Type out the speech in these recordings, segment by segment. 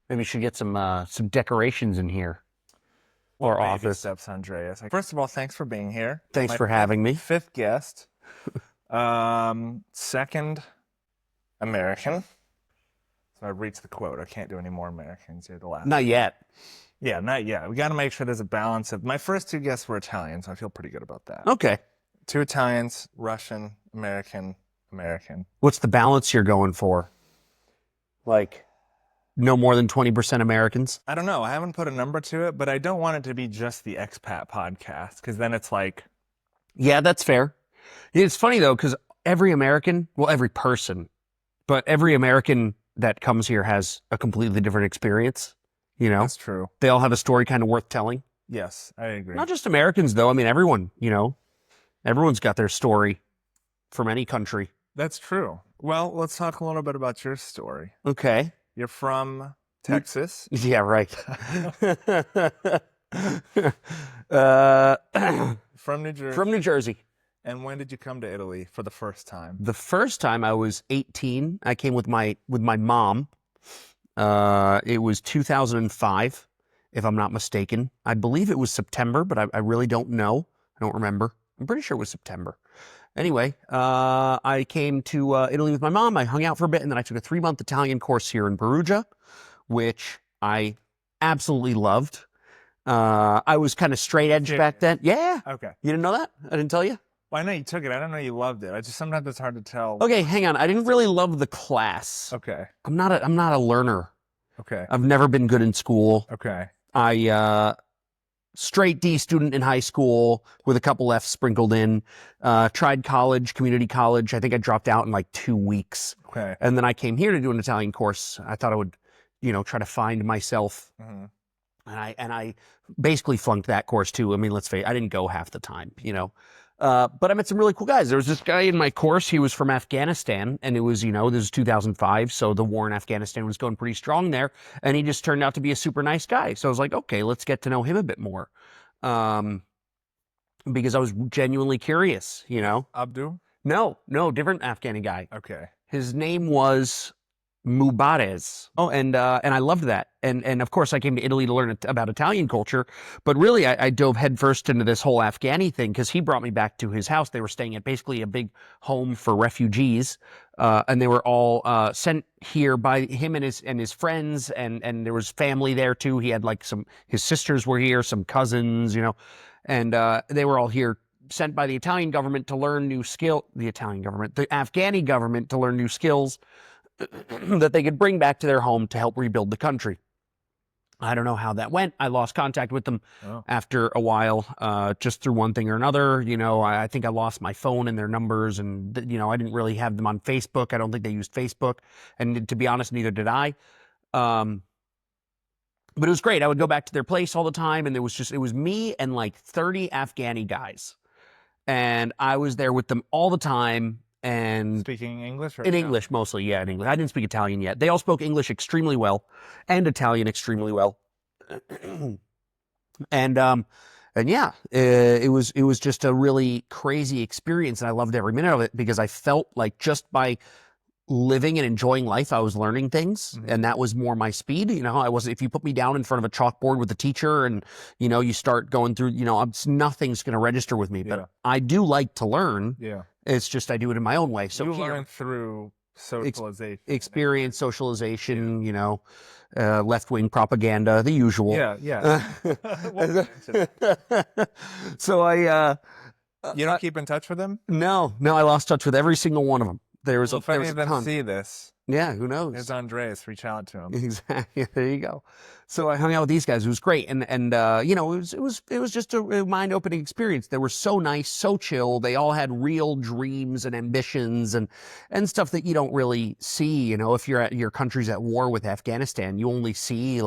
Maybe we should get some decorations in here. Well, Or baby office. steps, Andreas. First of all, thanks for being here. Thanks My for having me. fifth guest. Second American. So I reached the quote. I can't do any more Americans. You're the last. Not yet. Yeah, not yet. We got to make sure there's a balance of. My first two guests were Italian, so I feel pretty good about that. Okay. Two Italians, Russian, American, American. What's the balance you're going for? Like, no more than 20% Americans? I don't know. I haven't put a number to it, but I don't want it to be just the expat podcast because then it's like. Yeah, that's fair. It's funny, though, because every American, well, every person, but every American that comes here has a completely different experience. You know, That's true. they all have a story kind of worth telling. Yes, I agree. Not just Americans, though. I mean, everyone, everyone's got their story from any country. That's true. Well, let's talk a little bit about your story. Okay. You're from Texas. Yeah, right. uh, From New Jersey. from New Jersey. And when did you come to Italy for the first time? The first time I was 18, I came with my mom. It was 2005, if I'm not mistaken. I believe it was September, but I really don't know. I don't remember. I'm pretty sure it was September. Anyway, I came to Italy with my mom. I hung out for a bit, and then I took a 3-month Italian course here in Perugia, which I absolutely loved. I was kind of straight edge back then. Yeah. Okay. You didn't know that? I didn't tell you? Well, I know you took it. I don't know you loved it. I just sometimes it's hard to tell. Okay, hang on. I didn't really love the class. Okay. I'm not a learner. Okay. I've never been good in school. Okay. I straight D student in high school with a couple F's sprinkled in. Tried college, community college. I think I dropped out in like 2 weeks. Okay. And then I came here to do an Italian course. I thought I would, try to find myself. Mm-hmm. And I basically flunked that course too. I mean, let's face it, I didn't go half the time, but I met some really cool guys. There was this guy in my course. He was from Afghanistan, and it was, this was 2005. So the war in Afghanistan was going pretty strong there. And he just turned out to be a super nice guy. So I was like, okay, let's get to know him a bit more. Because I was genuinely curious, Abdu? No, different Afghani guy. Okay. His name was Mubarez. Oh, and I loved that. And of course I came to Italy to learn about Italian culture, but really I dove headfirst into this whole Afghani thing because he brought me back to his house. They were staying at basically a big home for refugees, and they were all sent here by him and his friends, and there was family there too. He had like his sisters were here, some cousins, and they were all here sent by the Italian government to learn new the Afghani government to learn new skills that they could bring back to their home to help rebuild the country. I don't know how that went. I lost contact with them after a while, just through one thing or another. I think I lost my phone and their numbers, and I didn't really have them on Facebook. I don't think they used Facebook, and to be honest, neither did I. But it was great. I would go back to their place all the time, and it was me and like 30 Afghani guys, and I was there with them all the time. And Speaking English? in English mostly, yeah, in English. I didn't speak Italian yet. They all spoke English extremely well, and Italian extremely well. and yeah, it was just a really crazy experience, and I loved every minute of it because I felt like just by living and enjoying life, I was learning things, and that was more my speed. I wasn't. If you put me down in front of a chalkboard with a teacher, and you start going through, nothing's going to register with me. Yeah. But I do like to learn. Yeah. It's just I do it in my own way. So you learn through socialization, experience, socialization. Left-wing propaganda, the usual. Yeah. So you don't keep in touch with them? No, I lost touch with every single one of them. If any of them see this, yeah, who knows? there's Andreas. Reach out to him. Exactly. There you go. So I hung out with these guys. It was great, and it was just a mind-opening experience. They were so nice, so chill. They all had real dreams and ambitions and stuff that you don't really see. If your country's at war with Afghanistan, you only see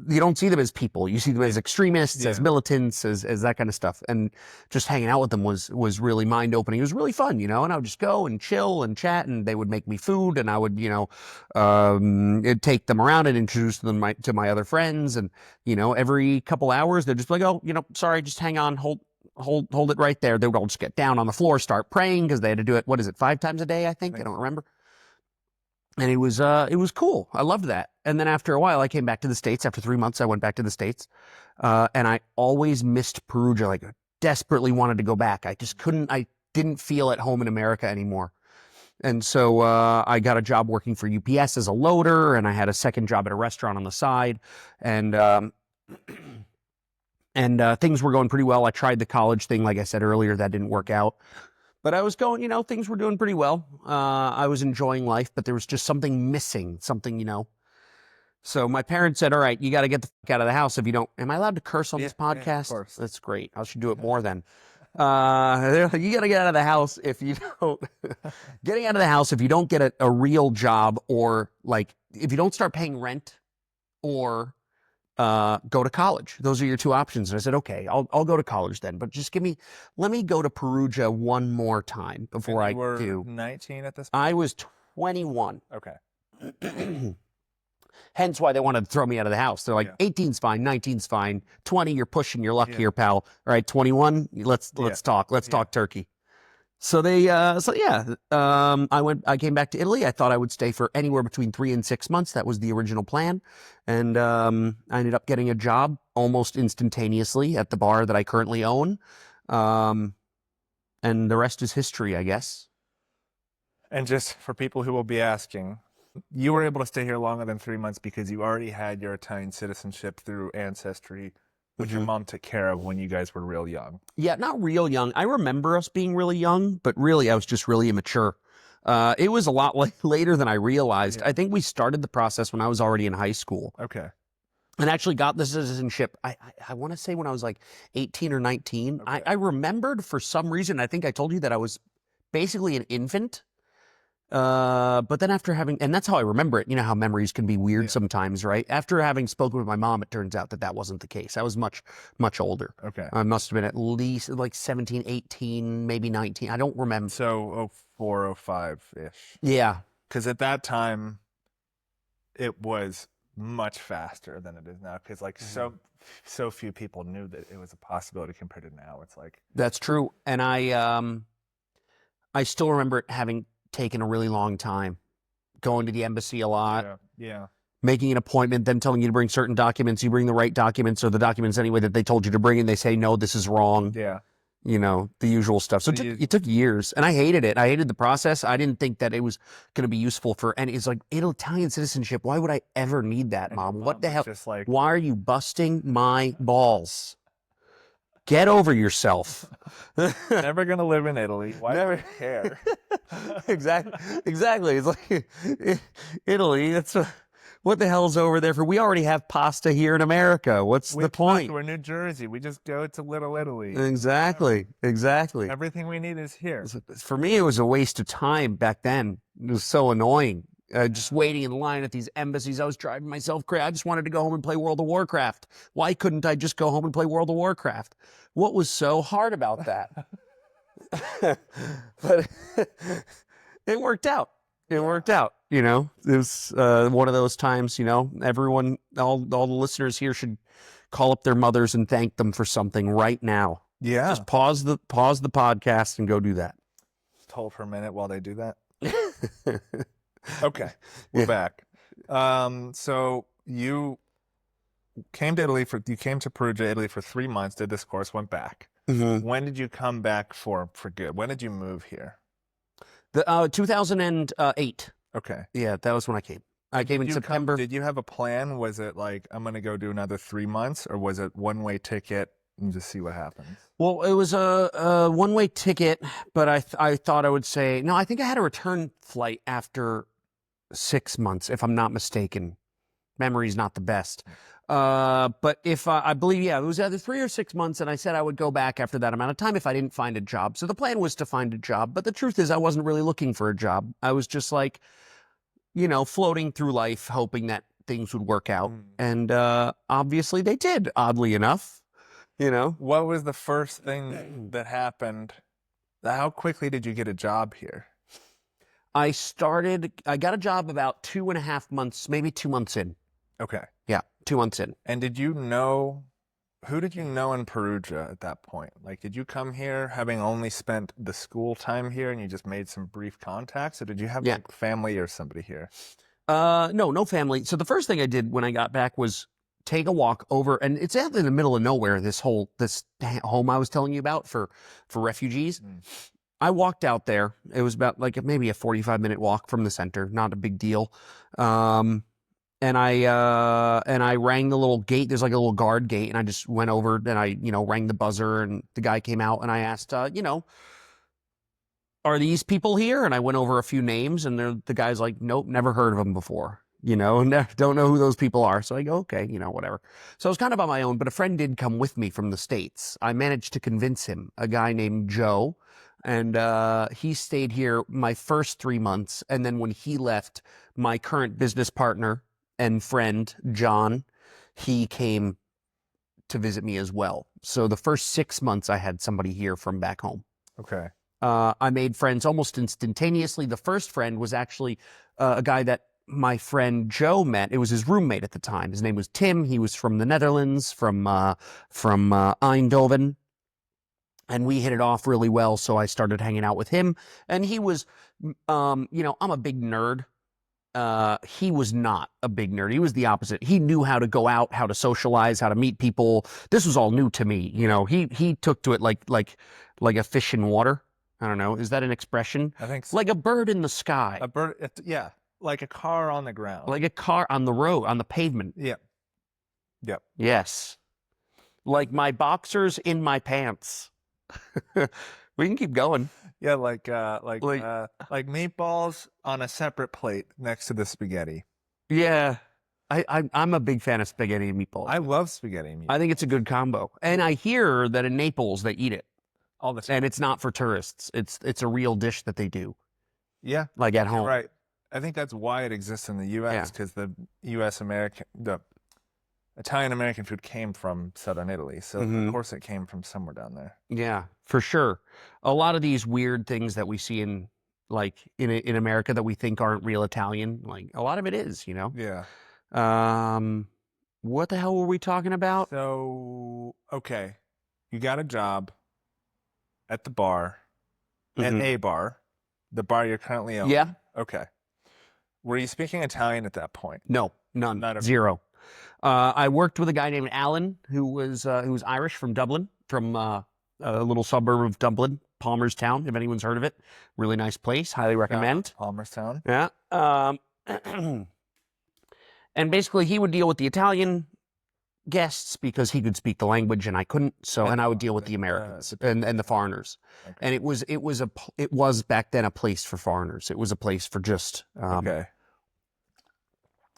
you don't see them as people. You see them as extremists, as militants, as that kind of stuff. And just hanging out with them was really mind-opening. It was really fun, and I would just go and chill and chat, and they would make me food, and I would, take them around and introduce them to my other friends. And, every couple hours, they'd just be like, oh, sorry, just hang on, hold it right there. They would all just get down on the floor, start praying, because they had to do it, 5 times a day, I think? I don't remember. And it was cool. I loved that. And then after a while, I came back to the States. After 3 months, I went back to the States. And I always missed Perugia, like desperately wanted to go back. I just couldn't, I didn't feel at home in America anymore. And so I got a job working for UPS as a loader, and I had a second job at a restaurant on the side. And things were going pretty well. I tried the college thing, like I said earlier, that didn't work out. But I was going, things were doing pretty well. I was enjoying life, but there was just something missing, something. So my parents said, all right, you got to get the fuck out of the house if you don't. Am I allowed to curse on this podcast? Yeah, of course. That's great. I should do it more then. You got to get out of the house if you don't. Getting out of the house if you don't get a real job, or like if you don't start paying rent, or go to college. Those are your two options. And I said, okay, I'll go to college then, but just let me go to Perugia one more time before I do. 19 at this point? I was 21. Okay. Hence why they wanted to throw me out of the house. They're like, 18's fine, 19's fine, 20, you're pushing your luck here, pal. All right, 21, let's talk. Let's talk turkey. So I came back to Italy. I thought I would stay for anywhere between 3 and 6 months. That was the original plan. And I ended up getting a job almost instantaneously at the bar that I currently own. And the rest is history, I guess. And just for people who will be asking, you were able to stay here longer than 3 months because you already had your Italian citizenship through Ancestry, which your mom took care of when you guys were real young. Yeah, not real young. I remember us being really young, but really I was just really immature. It was a lot later than I realized. I think we started the process when I was already in high school. Okay. And actually got the citizenship, I want to say when I was like 18 or 19. Okay. I remembered for some reason, I think I told you that I was basically an infant. But then after and that's how I remember it. You know how memories can be weird sometimes, right? After having spoken with my mom, it turns out that wasn't the case. I was much, much older. Okay. I must have been at least like 17, 18, maybe 19. I don't remember. So 04, 05-ish. Yeah. Because at that time, it was much faster than it is now. Because like so few people knew that it was a possibility compared to now. It's like. That's true. And I still remember it having taken a really long time, going to the embassy a lot, making an appointment, them telling you to bring certain documents, you bring the right documents or the documents anyway that they told you to bring, and they say, no, this is wrong. Yeah. The usual stuff. So it took years, and I hated it. I hated the process. I didn't think that it was going to be useful for any. It's like Italian citizenship. Why would I ever need that, Mom? What the hell? Why are you busting my balls? Get over yourself. Never gonna live in Italy. Why never care? Exactly. It's like Italy. What the hell's over there for? We already have pasta here in America. What's the point? We're New Jersey. We just go to Little Italy. Exactly. Everything we need is here. For me, it was a waste of time back then. It was so annoying. Just waiting in line at these embassies. I was driving myself crazy. I just wanted to go home and play World of Warcraft. Why couldn't I just go home and play World of Warcraft? What was so hard about that? But it worked out. It was one of those times, everyone, all the listeners here should call up their mothers and thank them for something right now. Yeah. Just pause the podcast and go do that. Just hold for a minute while they do that. Okay, we're back. So you came to Perugia, Italy for 3 months, did this course, went back. Mm-hmm. When did you come back for good? When did you move here? 2008. Okay. Yeah, that was when I came. I came in September. Did you have a plan? Was it like, I'm going to go do another 3 months, or was it one-way ticket and just see what happens? Well, it was a one-way ticket, but I thought I would say, no, I think I had a return flight after 6 months, if I'm not mistaken. Memory's not the best. But if I believe, it was either 3 or 6 months, and I said I would go back after that amount of time if I didn't find a job. So the plan was to find a job, but the truth is I wasn't really looking for a job. I was just like, floating through life, hoping that things would work out. And obviously they did, oddly enough. What was the first thing that happened? How quickly did you get a job here? I got a job about 2.5 months, maybe 2 months in. Okay. Yeah, 2 months in. And did you know who did you know in Perugia at that point? Like, did you come here having only spent the school time here and you just made some brief contacts, or did you have Yeah. like family or somebody here? No family. So the first thing I did when I got back was take a walk over, and it's out in the middle of nowhere. This home I was telling you about for refugees. Mm. I walked out there. It was about like maybe a 45-minute walk from the center, not a big deal. And I rang the little gate. There's like a little guard gate, and I just went over and I rang the buzzer, and the guy came out, and I asked, are these people here? And I went over a few names, and the guy's like, nope, never heard of them before. Don't know who those people are. So I go, okay, whatever. So I was kind of on my own, but a friend did come with me from the States. I managed to convince him, a guy named Joe, and he stayed here my first 3 months. And then when he left, my current business partner and friend, John, he came to visit me as well. So the first 6 months I had somebody here from back home. Okay. I made friends almost instantaneously. The first friend was actually a guy that my friend Joe met. It was his roommate at the time. His name was Tim. He was from the Netherlands, from Eindhoven. And we hit it off really well, so I started hanging out with him. And he was, I'm a big nerd. He was not a big nerd. He was the opposite. He knew how to go out, how to socialize, how to meet people. This was all new to me. He took to it like a fish in water. I don't know. Is that an expression? I think so. Like a bird in the sky. A bird, yeah, like a car on the ground. Like a car on the road, on the pavement. Yep. Yep. Yes. Like my boxers in my pants. We can keep going. Yeah, like meatballs on a separate plate next to the spaghetti. Yeah. I'm a big fan of spaghetti and meatballs. I love spaghetti and meatballs. I think it's a good combo. And I hear that in Naples they eat it. All the time. And it's not for tourists. It's a real dish that they do. Yeah. Like at home. Right. I think that's why it exists in the U.S. because the the Italian American food came from southern Italy. So of course it came from somewhere down there. Yeah, for sure. A lot of these weird things that we see in America that we think aren't real Italian, like a lot of it is, Yeah. What the hell were we talking about? So, okay. You got a job at the bar, at a bar, the bar you're currently on. Yeah. Okay. Were you speaking Italian at that point? No, none. Not a- Zero. I worked with a guy named Alan who was Irish from Dublin, from a little suburb of Dublin, Palmerstown, if anyone's heard of it. Really nice place. Highly recommend. Palmerstown. Yeah. And basically he would deal with the Italian guests because he could speak the language and I couldn't. So, and I would deal with the Americans and the foreigners. Okay. And it was back then a place for foreigners. It was a place for just, Okay.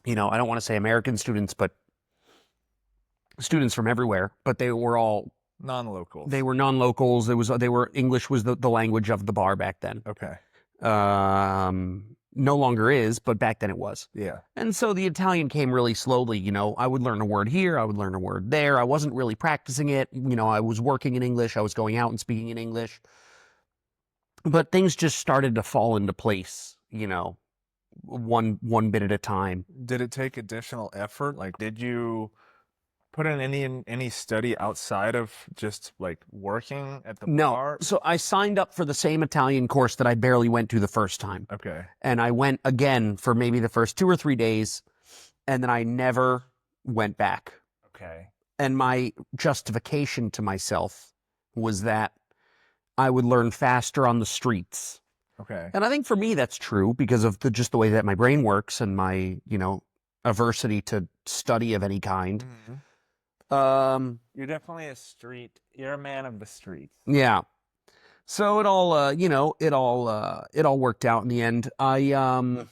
I don't want to say American students, but students from everywhere, but they were all non-locals. They were non-locals. English was the language of the bar back then. Okay. No longer is, but back then it was. Yeah. And so the Italian came really slowly. I would learn a word here. I would learn a word there. I wasn't really practicing it. I was working in English. I was going out and speaking in English. But things just started to fall into place, one bit at a time. Did it take additional effort? Like, did you put in any study outside of just like working at the bar? No. So I signed up for the same Italian course that I barely went to the first time. Okay. And I went again for maybe the first 2 or 3 days, and then I never went back. Okay. And my justification to myself was that I would learn faster on the streets. Okay. And I think for me that's true because of just the way that my brain works and my, aversity to study of any kind. Mm-hmm. You're definitely you're a man of the streets. Yeah. So it all, it all worked out in the end. I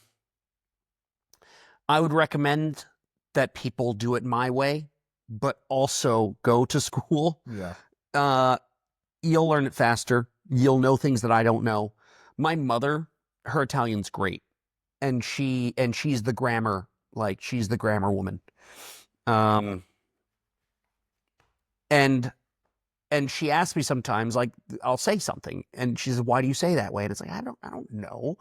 would recommend that people do it my way, but also go to school. Yeah. You'll learn it faster. You'll know things that I don't know. My mother, her Italian's great. And she's the grammar, she's the grammar woman. And she asks me sometimes, I'll say something, and she says, "Why do you say that way?" And it's like, I don't know.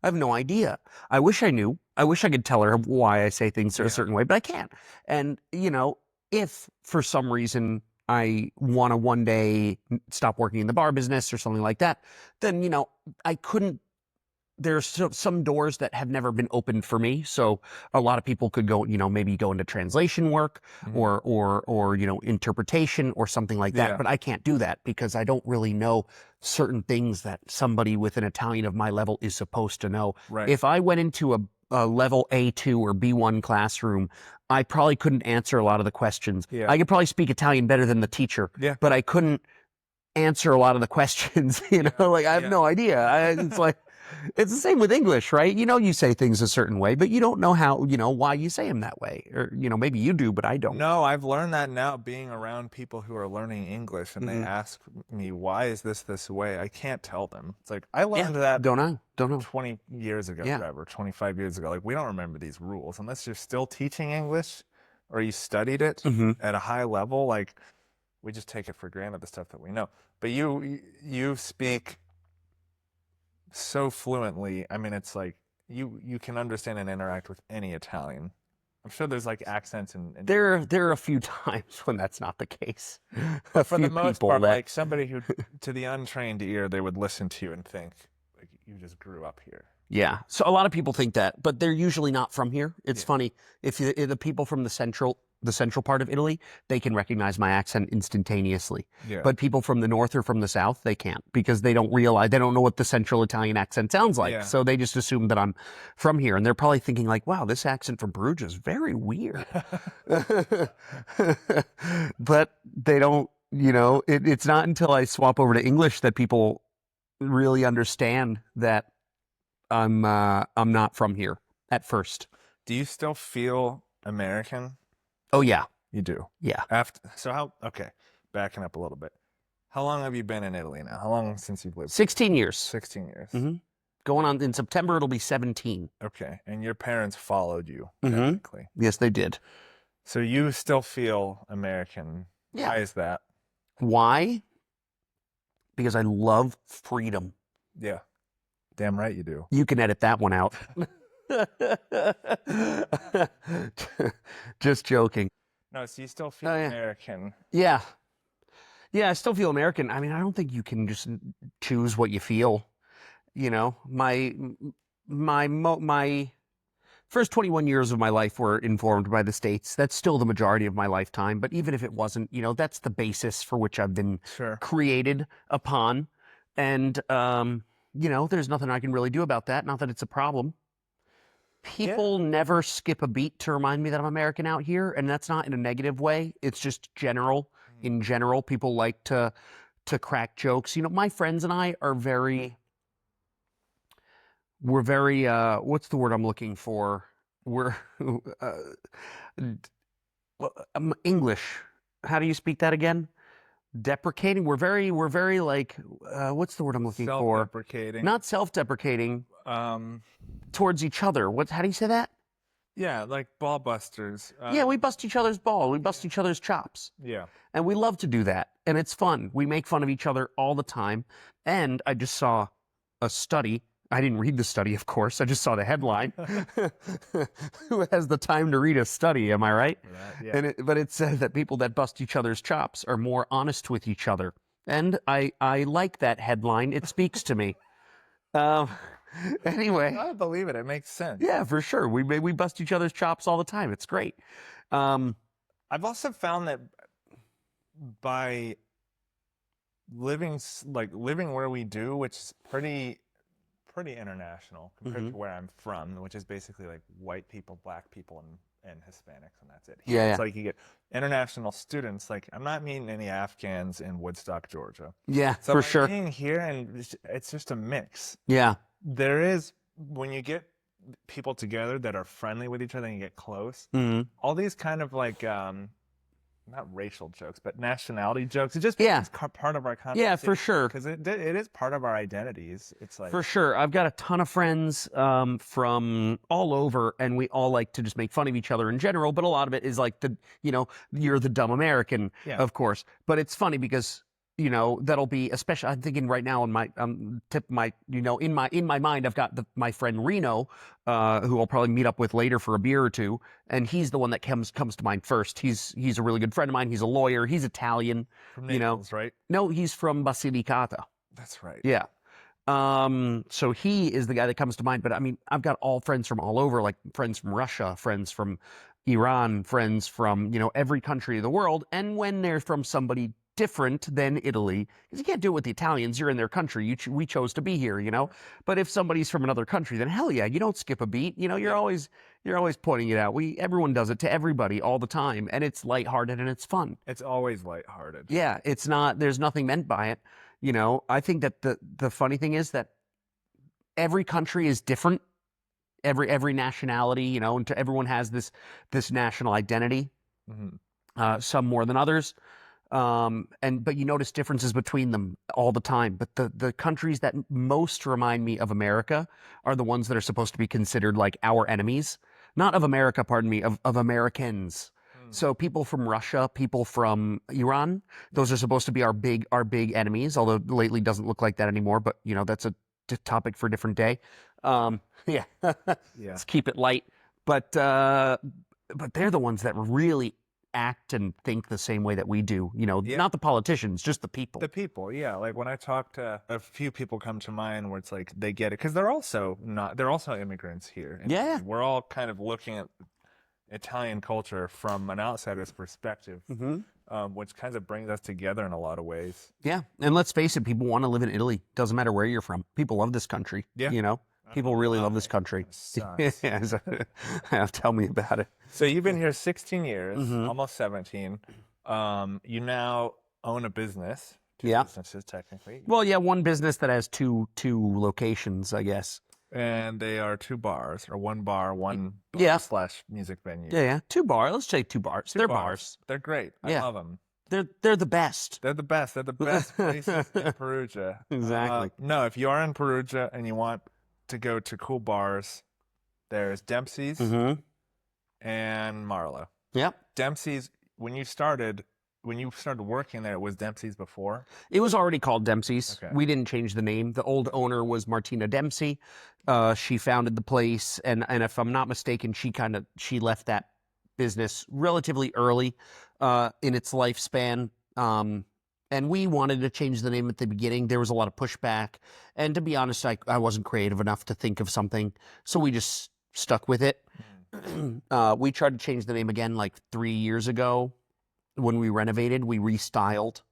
I have no idea. I wish I knew. I wish I could tell her why I say things a certain way, but I can't. And if for some reason I want to one day stop working in the bar business or something like that, then, I couldn't. There's some doors that have never been opened for me. So a lot of people could go, maybe go into translation work or interpretation or something like that. Yeah. But I can't do that because I don't really know certain things that somebody with an Italian of my level is supposed to know. Right. If I went into a level A2 or B1 classroom, I probably couldn't answer a lot of the questions. Yeah. I could probably speak Italian better than the teacher, Yeah. but I couldn't answer a lot of the questions. Like I have no idea. It's like, it's the same with English, right? You say things a certain way, but you don't know how, why you say them that way. Or, maybe you do, but I don't. No, I've learned that now being around people who are learning English and they ask me, why is this way? I can't tell them. It's like, I learned that Don't know. 20 years ago, Yeah. Trevor, 25 years ago. Like, we don't remember these rules unless you're still teaching English or you studied it at a high level. Like, we just take it for granted, the stuff that we know. But you speak so fluently. I mean, it's like you can understand and interact with any Italian. I'm sure there's like accents and There are a few times when that's not the case. for the most part, like somebody who, to the untrained ear, they would listen to you and think like you just grew up here. Yeah. So a lot of people think that, but they're usually not from here. It's funny. If the people from the central part of Italy, they can recognize my accent instantaneously. Yeah. But people from the north or from the south, they can't because they don't know what the central Italian accent sounds like. Yeah. So they just assume that I'm from here. And they're probably thinking like, wow, this accent from Perugia is very weird. But they don't, it's not until I swap over to English that people really understand that I'm not from here at first. Do you still feel American? Oh yeah. You do. Yeah. Okay, backing up a little bit. How long have you been in Italy now? How long since you've lived? 16 years. 16 years. Going on in September, it'll be 17. Okay, and your parents followed you, Mhm. technically. Yes, they did. So you still feel American. Yeah. Why is that? Why? Because I love freedom. Yeah. Damn right you do. You can edit that one out. Just joking. No, so you still feel Oh, yeah. American. Yeah. Yeah, I still feel American. I mean, I don't think you can just choose what you feel. My first 21 years of my life were informed by the States. That's still the majority of my lifetime. But even if it wasn't, that's the basis for which I've been Sure. created upon. And, there's nothing I can really do about that. Not that it's a problem. People never skip a beat to remind me that I'm American out here. And that's not in a negative way. It's just general. In general, people like to crack jokes. My friends and I are we're very, what's the word I'm looking for? We're, English. How do you speak that again? Deprecating. We're very like, what's the word I'm looking for? Self-deprecating. Not self-deprecating. Towards each other. How do you say that? Yeah, like ball busters. Yeah, we bust each other's ball. We bust each other's chops. Yeah. And we love to do that. And it's fun. We make fun of each other all the time. And I just saw a study. I didn't read the study, of course. I just saw the headline. Who has the time to read a study? Am I right? Yeah. But it said that people that bust each other's chops are more honest with each other. And I like that headline. It speaks to me. Anyway. I believe it. It makes sense. Yeah, for sure. We bust each other's chops all the time. It's great. I've also found that by living where we do, which is pretty international compared to where I'm from, which is basically like white people, black people, and Hispanics, and that's it. Here, Yeah. It's like you get international students. Like, I'm not meeting any Afghans in Woodstock, Georgia. Yeah, So for by sure. being here, and it's just a mix. Yeah. There is, when you get people together that are friendly with each other and you get close, all these kind of like not racial jokes, but nationality jokes. It just becomes part of our conversation. Yeah, for sure. Because it is part of our identities. It's like, for sure. I've got a ton of friends from all over, and we all like to just make fun of each other in general. But a lot of it is like you're the dumb American, of course. But it's funny because that'll be, especially I'm thinking right now in my in my mind I've got my friend Reno, who I'll probably meet up with later for a beer or two, and he's the one that comes to mind first. He's a really good friend of mine. He's a lawyer. He's Italian. From Naples, right? No, he's from Basilicata. That's right. Yeah. So he is the guy that comes to mind. But I mean, I've got all friends from all over, like friends from Russia, friends from Iran, friends from, every country of the world. And when they're from somebody different than Italy, because you can't do it with the Italians, you're in their country. We chose to be here, But if somebody's from another country, then hell yeah, you don't skip a beat. You're always pointing it out. Everyone does it to everybody all the time, and it's lighthearted and it's fun. It's always lighthearted. Yeah, it's not. There's nothing meant by it. I think that the funny thing is that every country is different. Every nationality, and everyone has this national identity. Mm-hmm. Some more than others. But you notice differences between them all the time. But the countries that most remind me of America are the ones that are supposed to be considered like our enemies. Not of America, pardon me, of Americans. So people from Russia, people from Iran, those are supposed to be our big enemies, although lately doesn't look like that anymore. But, that's a topic for a different day. Yeah. Let's keep it light. But they're the ones that really act and think the same way that we do. Not the politicians, just the people. The people, yeah. Like when I talk to a few people come to mind where it's like they get it because they're also immigrants here. And yeah. We're all kind of looking at Italian culture from an outsider's perspective, which kind of brings us together in a lot of ways. Yeah. And let's face it, people want to live in Italy. Doesn't matter where you're from. People love this country. Yeah. People really love this country. Tell me about it. So you've been here 16 years, almost 17. You now own a business. Two businesses, technically. Well, yeah, one business that has two locations, I guess. And they are two bars, or one bar, one / music venue. Yeah. 2 bars. Let's say 2 bars. They're bars. They're great. I love them. They're the best. They're the best. They're the best places in Perugia. Exactly. No, if you are in Perugia and you want to go to cool bars, there's Dempsey's and Marla. Yep. Dempsey's, when you started working there, was Dempsey's before? It was already called Dempsey's. Okay. We didn't change the name. The old owner was Martina Dempsey. She founded the place, and if I'm not mistaken, she left that business relatively early in its lifespan. And we wanted to change the name at the beginning. There was a lot of pushback. And to be honest, I wasn't creative enough to think of something. So we just stuck with it. We tried to change the name again like 3 years ago. When we renovated, we restyled.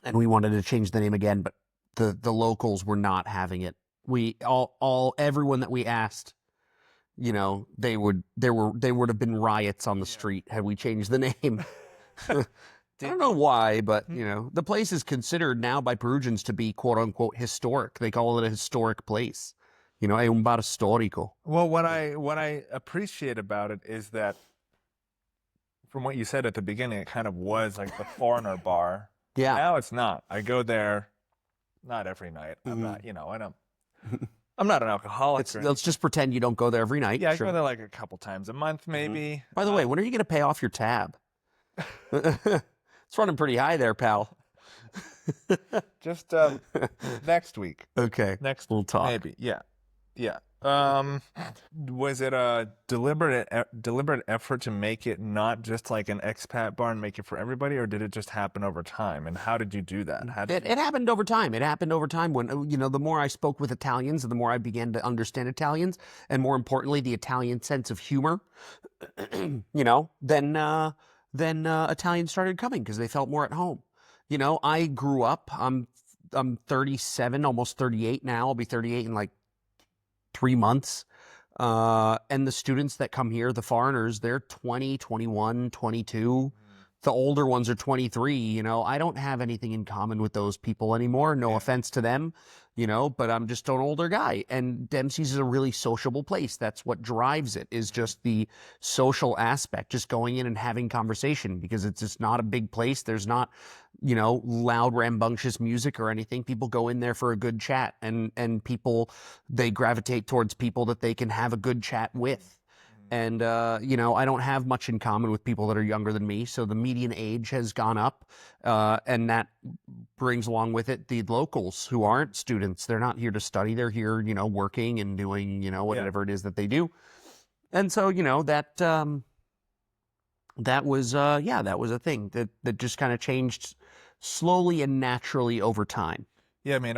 And we wanted to change the name again, but the locals were not having it. Everyone that we asked, there would have been riots on the street had we changed the name. I don't know why, but the place is considered now by Perugians to be quote unquote historic. They call it a historic place. È un bar storico. Well, what I appreciate about it is that from what you said at the beginning, it kind of was like the foreigner bar. Yeah. Now it's not. I go there not every night. I'm not, I'm not an alcoholic. Let's just pretend you don't go there every night. Yeah, I go there like a couple times a month, maybe. By the way, when are you going to pay off your tab? It's running pretty high there, pal. Just next week. Okay. We'll talk. Maybe. Yeah. Was it a deliberate effort to make it not just like an expat bar and make it for everybody, or did it just happen over time? And how did you do that? It happened over time. It happened over time when, the more I spoke with Italians, the more I began to understand Italians, and more importantly, the Italian sense of humor, then Italians started coming because they felt more at home. I grew up, I'm 37, almost 38 now. I'll be 38 in like 3 months. And the students that come here, the foreigners, they're 20, 21, 22. The older ones are 23. I don't have anything in common with those people anymore. No offense to them, but I'm just an older guy. And Dempsey's is a really sociable place. That's what drives it, is just the social aspect, just going in and having conversation, because it's just not a big place. There's not, loud, rambunctious music or anything. People go in there for a good chat, and people, they gravitate towards people that they can have a good chat with. And, you know, I don't have much in common with people that are younger than me. So the median age has gone up. And that brings along with it the locals who aren't students. They're not here to study. They're here, you know, working and doing, you know, whatever it is that they do. And so, you know, that was a thing that just kind of changed slowly and naturally over time. Yeah, I mean,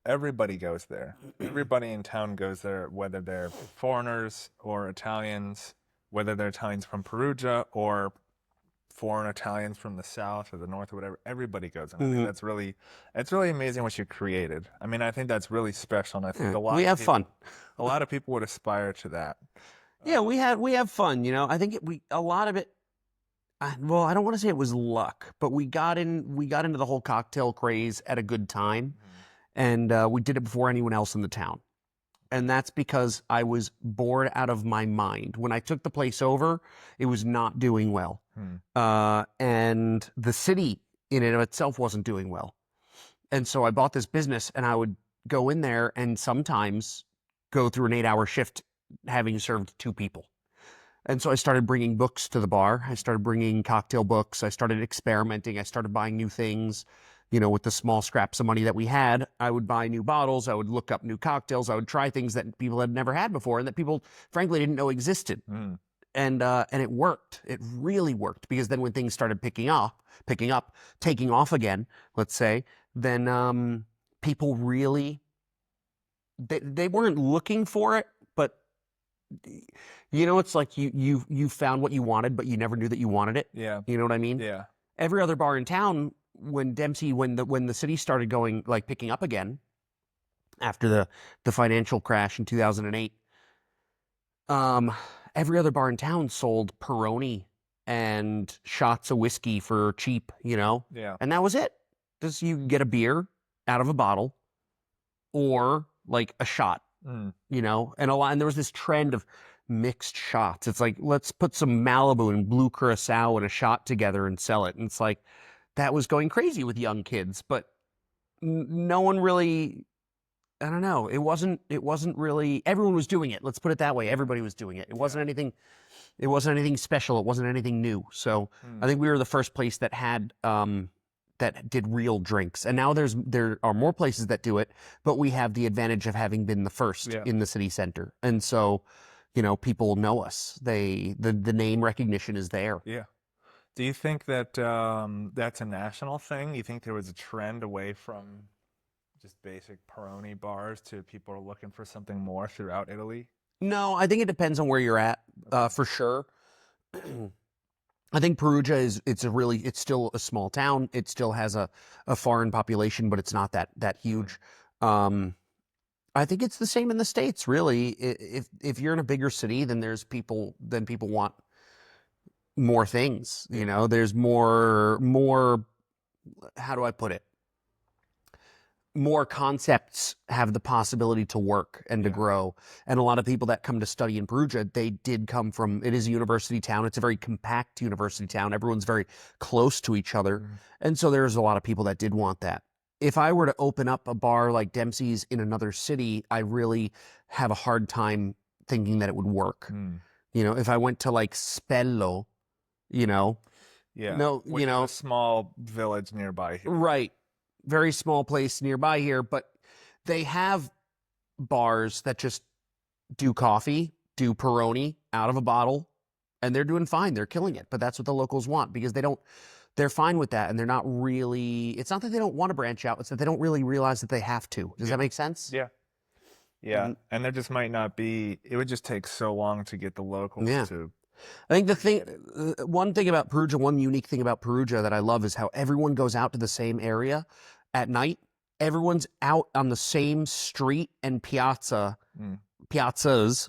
everybody goes there. Everybody in town goes there, whether they're foreigners or Italians, whether they're Italians from Perugia or foreign Italians from the south or the north or whatever. Everybody goes, and I think it's really amazing what you created. I mean, I think that's really special, and I think We have fun. a lot of people would aspire to that. Yeah, we have fun. You know, I think a lot of it. Well, I don't want to say it was luck, but we got into the whole cocktail craze at a good time, and we did it before anyone else in the town. And that's because I was bored out of my mind. When I took the place over, it was not doing well. And the city in and of itself wasn't doing well. And so I bought this business, and I would go in there and sometimes go through an 8-hour shift having served 2 people. And so I started bringing books to the bar. I started bringing cocktail books. I started experimenting. I started buying new things. You know, with the small scraps of money that we had, I would buy new bottles. I would look up new cocktails. I would try things that people had never had before and that people, frankly, didn't know existed. And it worked. It really worked, because then when things started taking off again, let's say, then people really, they weren't looking for it, but you know, it's like you found what you wanted, but you never knew that you wanted it. Yeah. You know what I mean? Yeah. Every other bar in town, when the city started going, like, picking up again after the financial crash in 2008, every other bar in town sold Peroni and shots of whiskey for cheap, you know? Yeah. And that was it. Just you get a beer out of a bottle or like a shot, you know? And there was this trend of mixed shots. It's like, let's put some Malibu and blue curacao in a shot together and sell it. And it's like, that was going crazy with young kids, but no one really, I don't know. It wasn't really, everyone was doing it. Let's put it that way. Everybody was doing it. It wasn't anything special. It wasn't anything new. So I think we were the first place that had, that did real drinks. And now there are more places that do it, but we have the advantage of having been the first in the city center. And so, you know, people know us. The name recognition is there. Yeah. Do you think that that's a national thing? You think there was a trend away from just basic Peroni bars to people are looking for something more throughout Italy? No, I think it depends on where you're at, for sure. I think Perugia it's still a small town. It still has a foreign population, but it's not that huge. I think it's the same in the States, really. If you're in a bigger city, then people want more things, you know. There's more, how do I put it? More concepts have the possibility to work and to grow. And a lot of people that come to study in Perugia, they did come from, it is a university town. It's a very compact university town. Everyone's very close to each other. And so there's a lot of people that did want that. If I were to open up a bar like Dempsey's in another city, I really have a hard time thinking that it would work. You know, if I went to like Spello, you know, Which is a small village nearby here. Right. Very small place nearby here, but they have bars that just do coffee, do Peroni out of a bottle, and they're doing fine. They're killing it. But that's what the locals want, because they're fine with that. And they're not really, it's not that they don't want to branch out. It's that they don't really realize that they have to. Does that make sense? Yeah. Yeah. And there just might not be, it would just take so long to get the locals to. I think one unique thing about Perugia that I love is how everyone goes out to the same area at night. Everyone's out on the same street and piazzas,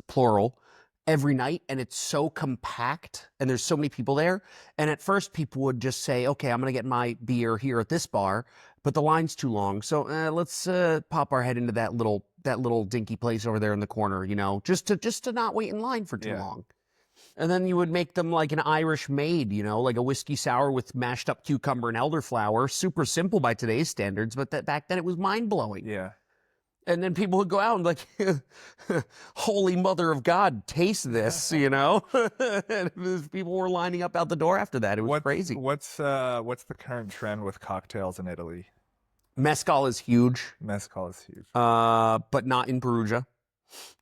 plural, every night. And it's so compact and there's so many people there. And at first people would just say, okay, I'm going to get my beer here at this bar, but the line's too long. So let's pop our head into that little dinky place over there in the corner, you know, just to not wait in line for too long. And then you would make them like an Irish maid, you know, like a whiskey sour with mashed up cucumber and elderflower. Super simple by today's standards, but back then it was mind-blowing. Yeah. And then people would go out and like, Holy Mother of God, taste this, you know? And people were lining up out the door after that. It was crazy. What's the current trend with cocktails in Italy? Mezcal is huge, Mezcal is huge. but not in Perugia.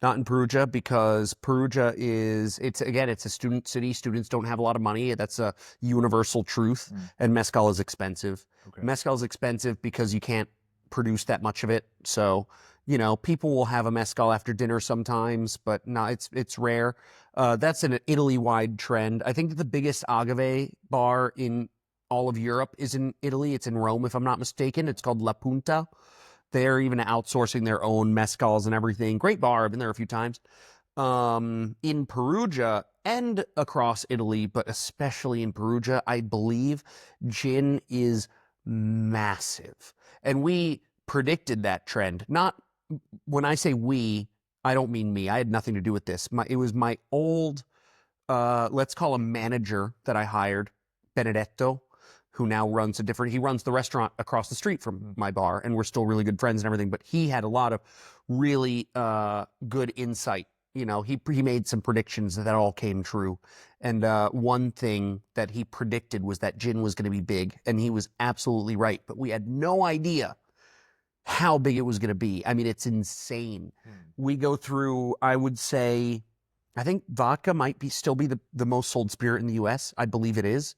Not in Perugia because Perugia is, it's a student city. Students don't have a lot of money. That's a universal truth. And mezcal is expensive. Okay. Mezcal is expensive because you can't produce that much of it. So, you know, people will have a mezcal after dinner sometimes, but no, it's rare. That's an Italy-wide trend. I think that the biggest agave bar in all of Europe is in Italy. It's in Rome, if I'm not mistaken. It's called La Punta. They're even outsourcing their own mezcals and everything. Great bar. I've been there a few times. In Perugia and across Italy, but especially in Perugia, I believe gin is massive. And we predicted that trend. Not when I say we, I don't mean me. I had nothing to do with this. It was my old, let's call him manager that I hired, Benedetto, who now runs he runs the restaurant across the street from my bar, and we're still really good friends and everything, but he had a lot of really good insight. You know, he made some predictions that all came true. And one thing that he predicted was that gin was going to be big, and he was absolutely right, but we had no idea how big it was going to be. I mean, it's insane. We go through, I would say, I think vodka might still be the most sold spirit in the US. I believe it is.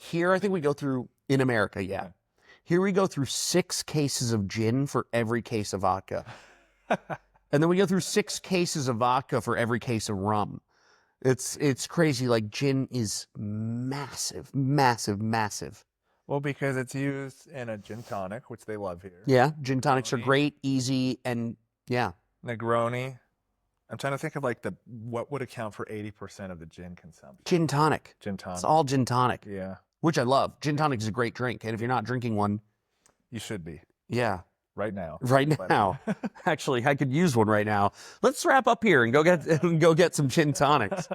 Here, I think we go through, in America, yeah. Here we go through 6 cases of gin for every case of vodka. And then we go through 6 cases of vodka for every case of rum. It's crazy. Like, gin is massive, massive, massive. Well, because it's used in a gin tonic, which they love here. Yeah, gin tonics are great, easy, and yeah. Negroni. I'm trying to think of like what would account for 80% of the gin consumption. Gin tonic. Gin tonic. It's all gin tonic. Yeah. Which I love. Gin tonic is a great drink, and if you're not drinking one, you should be. Yeah. Right now. Right now. Actually, I could use one right now. Let's wrap up here and go get some gin tonics.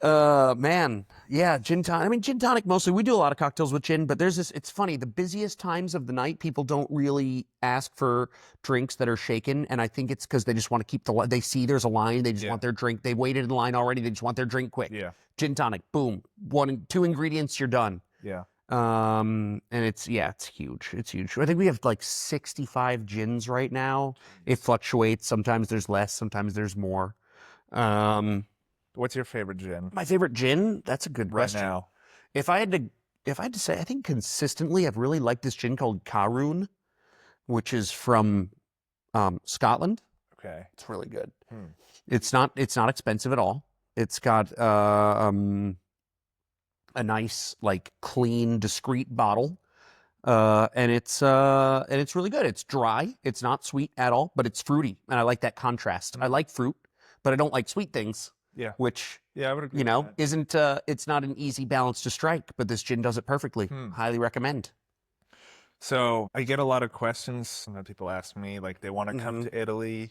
Man, yeah, gin tonic. I mean, gin tonic mostly. We do a lot of cocktails with gin, but there's this. It's funny. The busiest times of the night, people don't really ask for drinks that are shaken, and I think it's because they just want to keep they see there's a line, they just want their drink. They waited in line already. They just want their drink quick. Yeah. Gin tonic, boom, 2 ingredients, you're done. Yeah. And it's huge. It's huge. I think we have like 65 gins right now. It fluctuates. Sometimes there's less. Sometimes there's more. What's your favorite gin? My favorite gin? That's a good question. Right now. If I had to say, I think consistently I've really liked this gin called Caroon, which is from Scotland. Okay. It's really good. It's not expensive at all. It's got a nice, like, clean, discreet bottle. And it's really good. It's dry. It's not sweet at all, but it's fruity. And I like that contrast. I like fruit, but I don't like sweet things. Yeah. Which, I would agree you know, with that. isn't, it's not an easy balance to strike, but this gin does it perfectly. Highly recommend. So I get a lot of questions. Sometimes people ask me, like, they want to come to Italy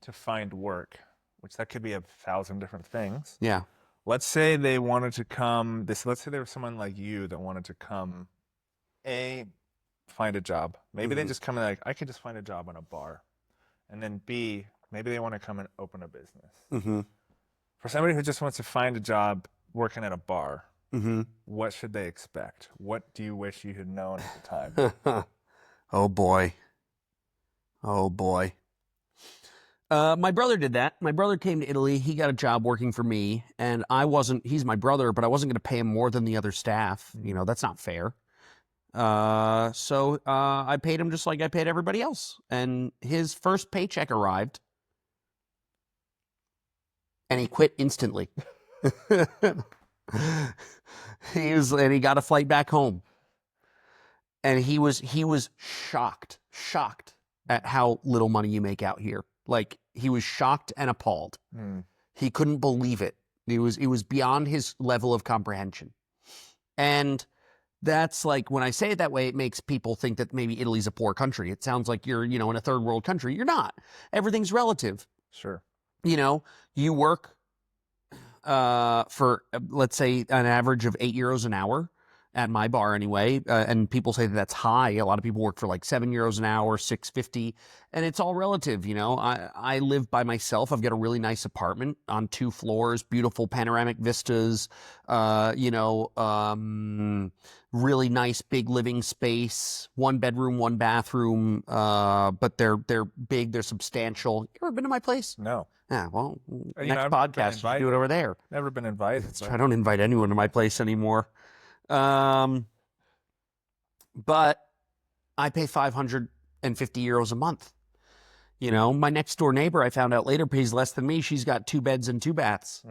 to find work, which that could be 1,000 different things. Yeah. Let's say they wanted to come, let's say there was someone like you that wanted to come, find a job. Maybe they just come in like, I could just find a job in a bar. And then B, maybe they want to come and open a business. For somebody who just wants to find a job working at a bar, what should they expect? What do you wish you had known at the time? Oh, boy. Oh, boy. My brother did that. My brother came to Italy. He got a job working for me, and he's my brother, but I wasn't going to pay him more than the other staff. You know, that's not fair. So I paid him just like I paid everybody else. And his first paycheck arrived, and he quit instantly. He got a flight back home. And he was shocked at how little money you make out here. Like, he was shocked and appalled. He couldn't believe it. It was beyond his level of comprehension. And that's like, when I say it that way, it makes people think that maybe Italy's a poor country. It sounds like you're, in a third world country. You're not. Everything's relative. Sure. You work for, let's say, an average of €8 an hour. at my bar anyway. And people say that that's high. A lot of people work for like €7 an hour, 6.50, and it's all relative. I live by myself. I've got a really nice apartment on 2 floors, beautiful panoramic vistas, really nice big living space, 1 bedroom, 1 bathroom, but they're big, they're substantial. You ever been to my place? No. Yeah, well, You next know, I've been podcast, you should do it over there. Never been invited. I don't invite anyone to my place anymore. But I pay €550 a month. My next door neighbor, I found out later, pays less than me. She's got 2 beds and 2 baths.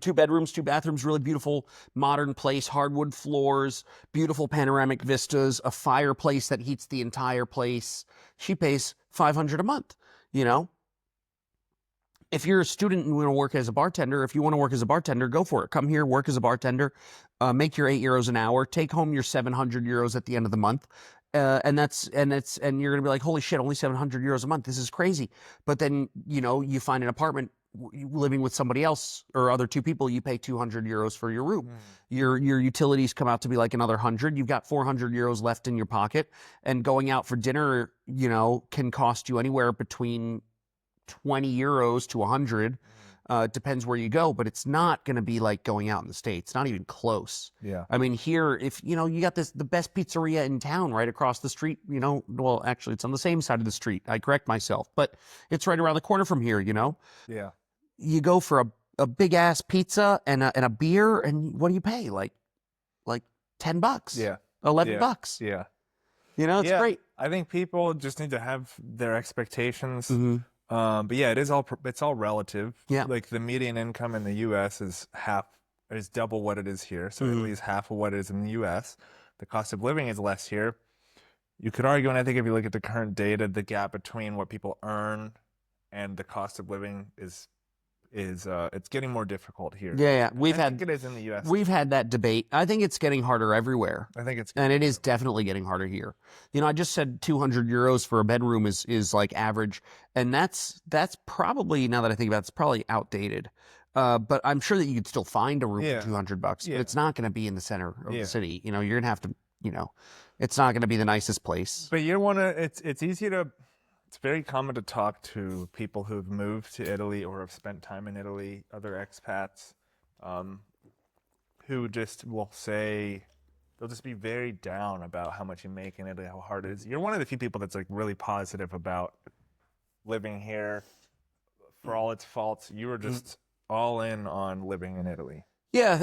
2 bedrooms, 2 bathrooms, really beautiful modern place, hardwood floors, beautiful panoramic vistas, a fireplace that heats the entire place. She pays $500 a month. If you're a student and want to work as a bartender, if you want to work as a bartender, go for it. Come here, work as a bartender, make your €8 an hour, take home your €700 at the end of the month. And you're going to be like, holy shit, only €700 a month. This is crazy. But then, you find an apartment living with somebody else or other 2 people, you pay €200 for your room. Your utilities come out to be like another 100. You've got €400 left in your pocket, and going out for dinner, can cost you anywhere between €20 to 100. Depends where you go, but it's not going to be like going out in the States. Not even close. Yeah. I mean, here, if you got the best pizzeria in town right across the street, well, actually it's on the same side of the street. I correct myself, but it's right around the corner from here, Yeah. You go for a big ass pizza and a beer, and what do you pay? Like $10. Yeah. $11. Yeah. It's great. I think people just need to have their expectations. Mm-hmm. But yeah, it's all relative. Yeah. Like the median income in the U.S. is double what it is here. So Italy is half of what it is in the U.S. The cost of living is less here. You could argue, and I think if you look at the current data, the gap between what people earn and the cost of living is it's getting more difficult here. Yeah. I think it is in the U.S. We've had that debate. I think it's getting harder everywhere. I think and it is definitely getting harder here. I just said €200 for a bedroom is like average, and that's probably, now that I think about it, it's probably outdated. But I'm sure that you could still find a room for $200. But it's not going to be in the center of the city. You're going to have to, it's not going to be the nicest place. But it's easy to. It's very common to talk to people who've moved to Italy or have spent time in Italy, other expats, who just will say, they'll just be very down about how much you make in Italy, how hard it is. You're one of the few people that's like really positive about living here. For all its faults, you were just all in on living in Italy. Yeah,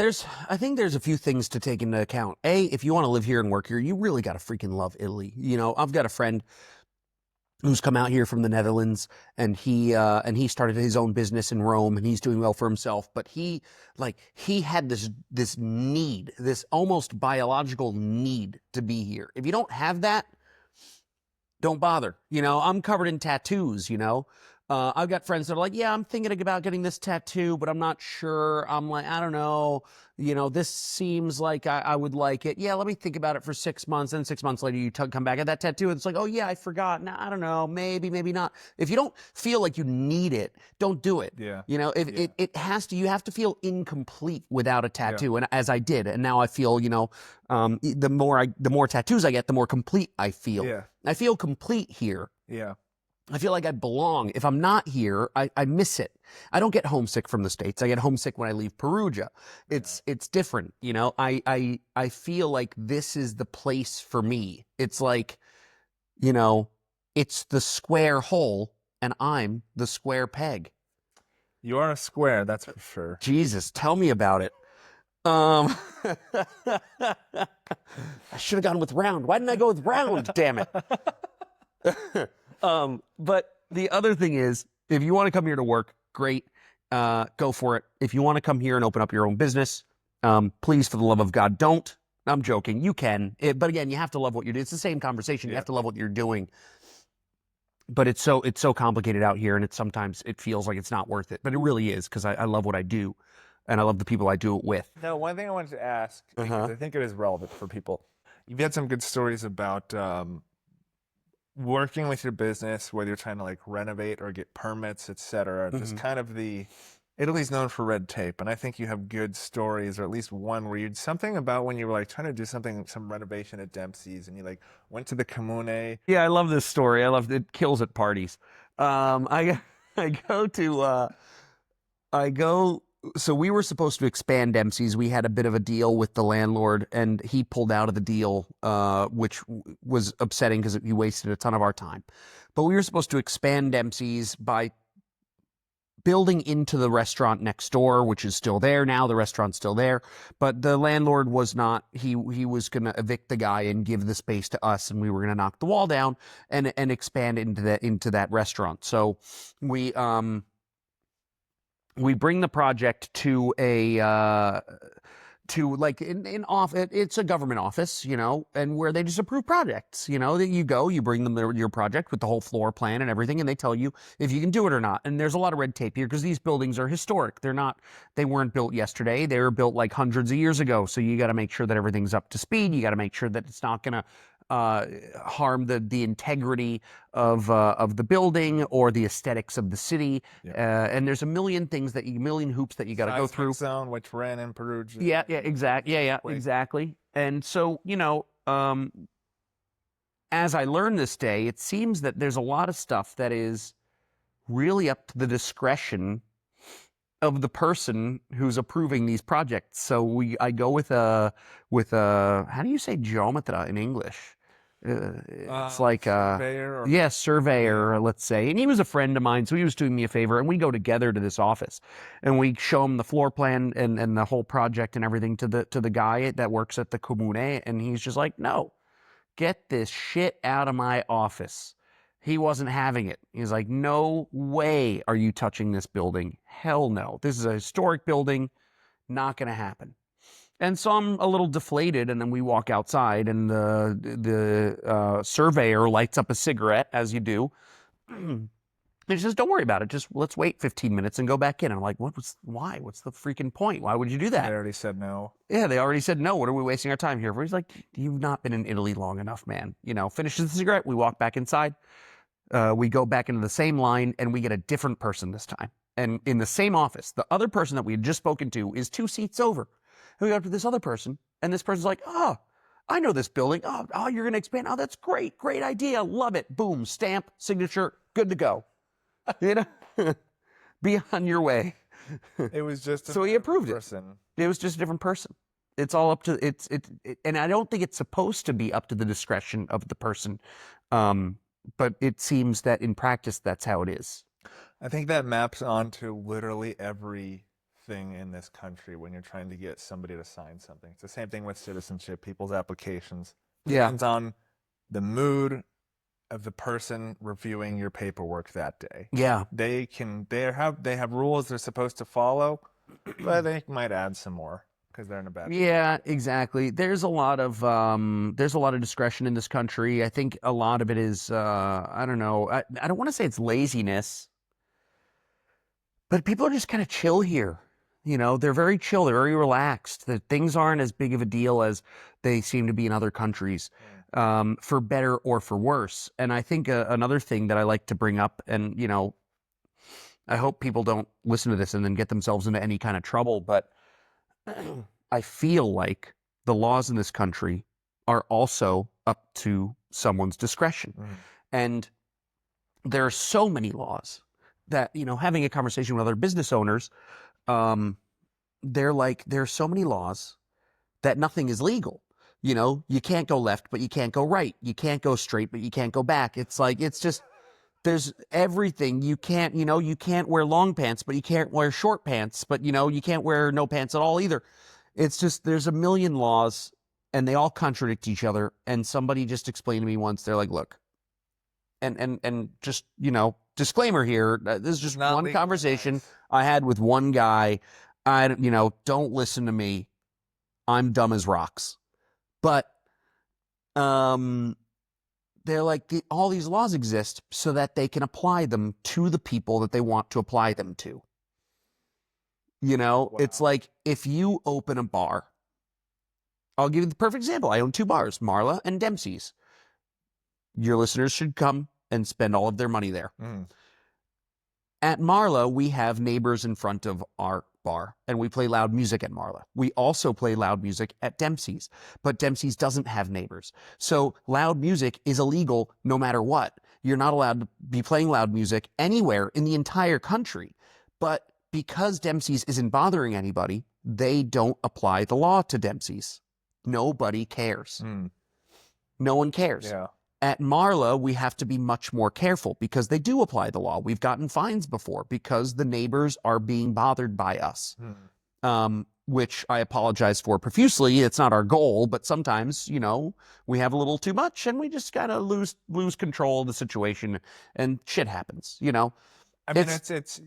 I think there's a few things to take into account. If you want to live here and work here, you really got to freaking love Italy. I've got a friend who's come out here from the Netherlands, and he started his own business in Rome, and he's doing well for himself. But he had this need, this almost biological need to be here. If you don't have that, don't bother. I'm covered in tattoos. I've got friends that are like, yeah, I'm thinking about getting this tattoo, but I'm not sure. I'm like, I don't know. This seems like I would like it. Yeah, let me think about it for 6 months. And 6 months later, you come back at that tattoo, and it's like, oh yeah, I forgot. No, I don't know. Maybe not. If you don't feel like you need it, don't do it. Yeah. It has to. You have to feel incomplete without a tattoo. And as I did, and now I feel, the more tattoos I get, the more complete I feel. Yeah. I feel complete here. Yeah. I feel like I belong. If I'm not here, I miss it. I don't get homesick from the States. I get homesick when I leave Perugia. It's different, I feel like this is the place for me. It's like, it's the square hole, and I'm the square peg. You are a square, that's for sure. Jesus, tell me about it. I should have gone with round. Why didn't I go with round? Damn it. But the other thing is, if you want to come here to work, great, go for it. If you want to come here and open up your own business, please, for the love of God, don't. I'm joking. You can, but again, you have to love what you're doing. It's the same conversation. You have to love what you're doing. But it's so complicated out here, and sometimes it feels like it's not worth it, but it really is, because I love what I do, and I love the people I do it with. No, one thing I wanted to ask, because I think it is relevant for people. You've had some good stories about working with your business, whether you're trying to like renovate or get permits, etc. Just kind of the Italy's known for red tape, and I think you have good stories, or at least one where you something about when you were like trying to do something, some renovation at Dempsey's, and you like went to the comune. Yeah, I love this story. I love it. Kills at parties. I I go to I go. So we were supposed to expand Dempsey's. We had a bit of a deal with the landlord, and he pulled out of the deal, which was upsetting because he wasted a ton of our time. But we were supposed to expand Dempsey's by building into the restaurant next door, which is still there now. The restaurant's still there, but the landlord was not. He was going to evict the guy and give the space to us, and we were going to knock the wall down and expand into that restaurant. So we bring the project to a to like in off it's a government office, and where they just approve projects, that you go, you bring them your project with the whole floor plan and everything, and they tell you if you can do it or not. And there's a lot of red tape here because these buildings are historic. They weren't built yesterday. They were built like hundreds of years ago. So you got to make sure that everything's up to speed. You got to make sure that it's not going to harm the integrity of the building or the aesthetics of the city. Yeah. And there's a million hoops that you got to go through. Zone, which ran in Perugia. Yeah, exactly. Yeah, exactly. And so, as I learned this day, it seems that there's a lot of stuff that is really up to the discretion of the person who's approving these projects. So I go with a how do you say geometra in English? It's like surveyor. Surveyor, let's say. And he was a friend of mine, so he was doing me a favor, and we go together to this office, and we show him the floor plan and the whole project and everything to the guy that works at the comune, and he's just like, no, get this shit out of my office. He wasn't having it. He's like, no way are you touching this building. Hell no. This is a historic building. Not going to happen. And so I'm a little deflated, and then we walk outside, and the surveyor lights up a cigarette, as you do. And he says, don't worry about it. Just let's wait 15 minutes and go back in. I'm like, why? What's the freaking point? Why would you do that? They already said no. Yeah, they already said no. What are we wasting our time here for? He's like, you've not been in Italy long enough, man. Finishes the cigarette. We walk back inside. We go back into the same line, and we get a different person this time. And in the same office, the other person that we had just spoken to is 2 seats over. And we go up to this other person, and this person's like, oh, I know this building. Oh, you're going to expand. Oh, that's great. Great idea. Love it. Boom, stamp, signature, good to go. Be on your way. It was just so he approved person. It was just a different person. It's all up to it, and I don't think it's supposed to be up to the discretion of the person. But it seems that in practice, that's how it is. I think that maps onto literally everything in this country when you're trying to get somebody to sign something. It's the same thing with citizenship, people's applications. Yeah. Depends on the mood of the person reviewing your paperwork that day. Yeah. They have rules they're supposed to follow, but they might add some more because they're in a bad position. Yeah, exactly. There's a lot of discretion in this country. I think a lot of it is I don't know. I don't want to say it's laziness, but people are just kind of chill here. They're very chill. They're very relaxed. That things aren't as big of a deal as they seem to be in other countries, for better or for worse. And I think another thing that I like to bring up, and I hope people don't listen to this and then get themselves into any kind of trouble, but I feel like the laws in this country are also up to someone's discretion. And there are so many laws that, having a conversation with other business owners, they're like, there's so many laws that nothing is legal. You can't go left, but you can't go right. You can't go straight, but you can't go back. It's like, it's just, there's everything. You can't wear long pants, but you can't wear short pants, but you can't wear no pants at all either. It's just, there's a million laws and they all contradict each other. And somebody just explained to me once, they're like, look, and just, disclaimer here, this is just one conversation I had with one guy. Don't listen to me. I'm dumb as rocks. But, they're like, all these laws exist so that they can apply them to the people that they want to apply them to. Wow. It's like if you open a bar, I'll give you the perfect example. I own 2 bars, Marla and Dempsey's. Your listeners should come and spend all of their money there. At Marla, we have neighbors in front of our bar, and we play loud music at Marla. We also play loud music at Dempsey's, but Dempsey's doesn't have neighbors. So loud music is illegal no matter what. You're not allowed to be playing loud music anywhere in the entire country. But because Dempsey's isn't bothering anybody, they don't apply the law to Dempsey's. Nobody cares. No one cares. Yeah. At Marla, we have to be much more careful because they do apply the law. We've gotten fines before because the neighbors are being bothered by us, which I apologize for profusely. It's not our goal, but sometimes, you know, we have a little too much and we just gotta lose control of the situation, and shit happens, you know. I mean, it's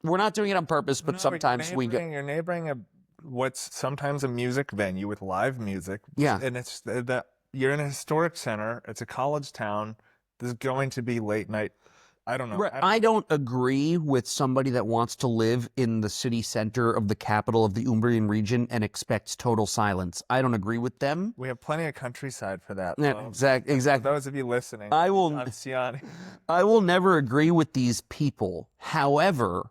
we're not doing it on purpose, but sometimes you're neighboring what's sometimes a music venue with live music. Yeah. And it's that you're in a historic center. It's a college town. There's going to be late night. I don't know. I don't agree with somebody that wants to live in the city center of the capital of the Umbrian region and expects total silence. I don't agree with them. We have plenty of countryside for that. Yeah, exactly. For those of you listening, I will never agree with these people. However,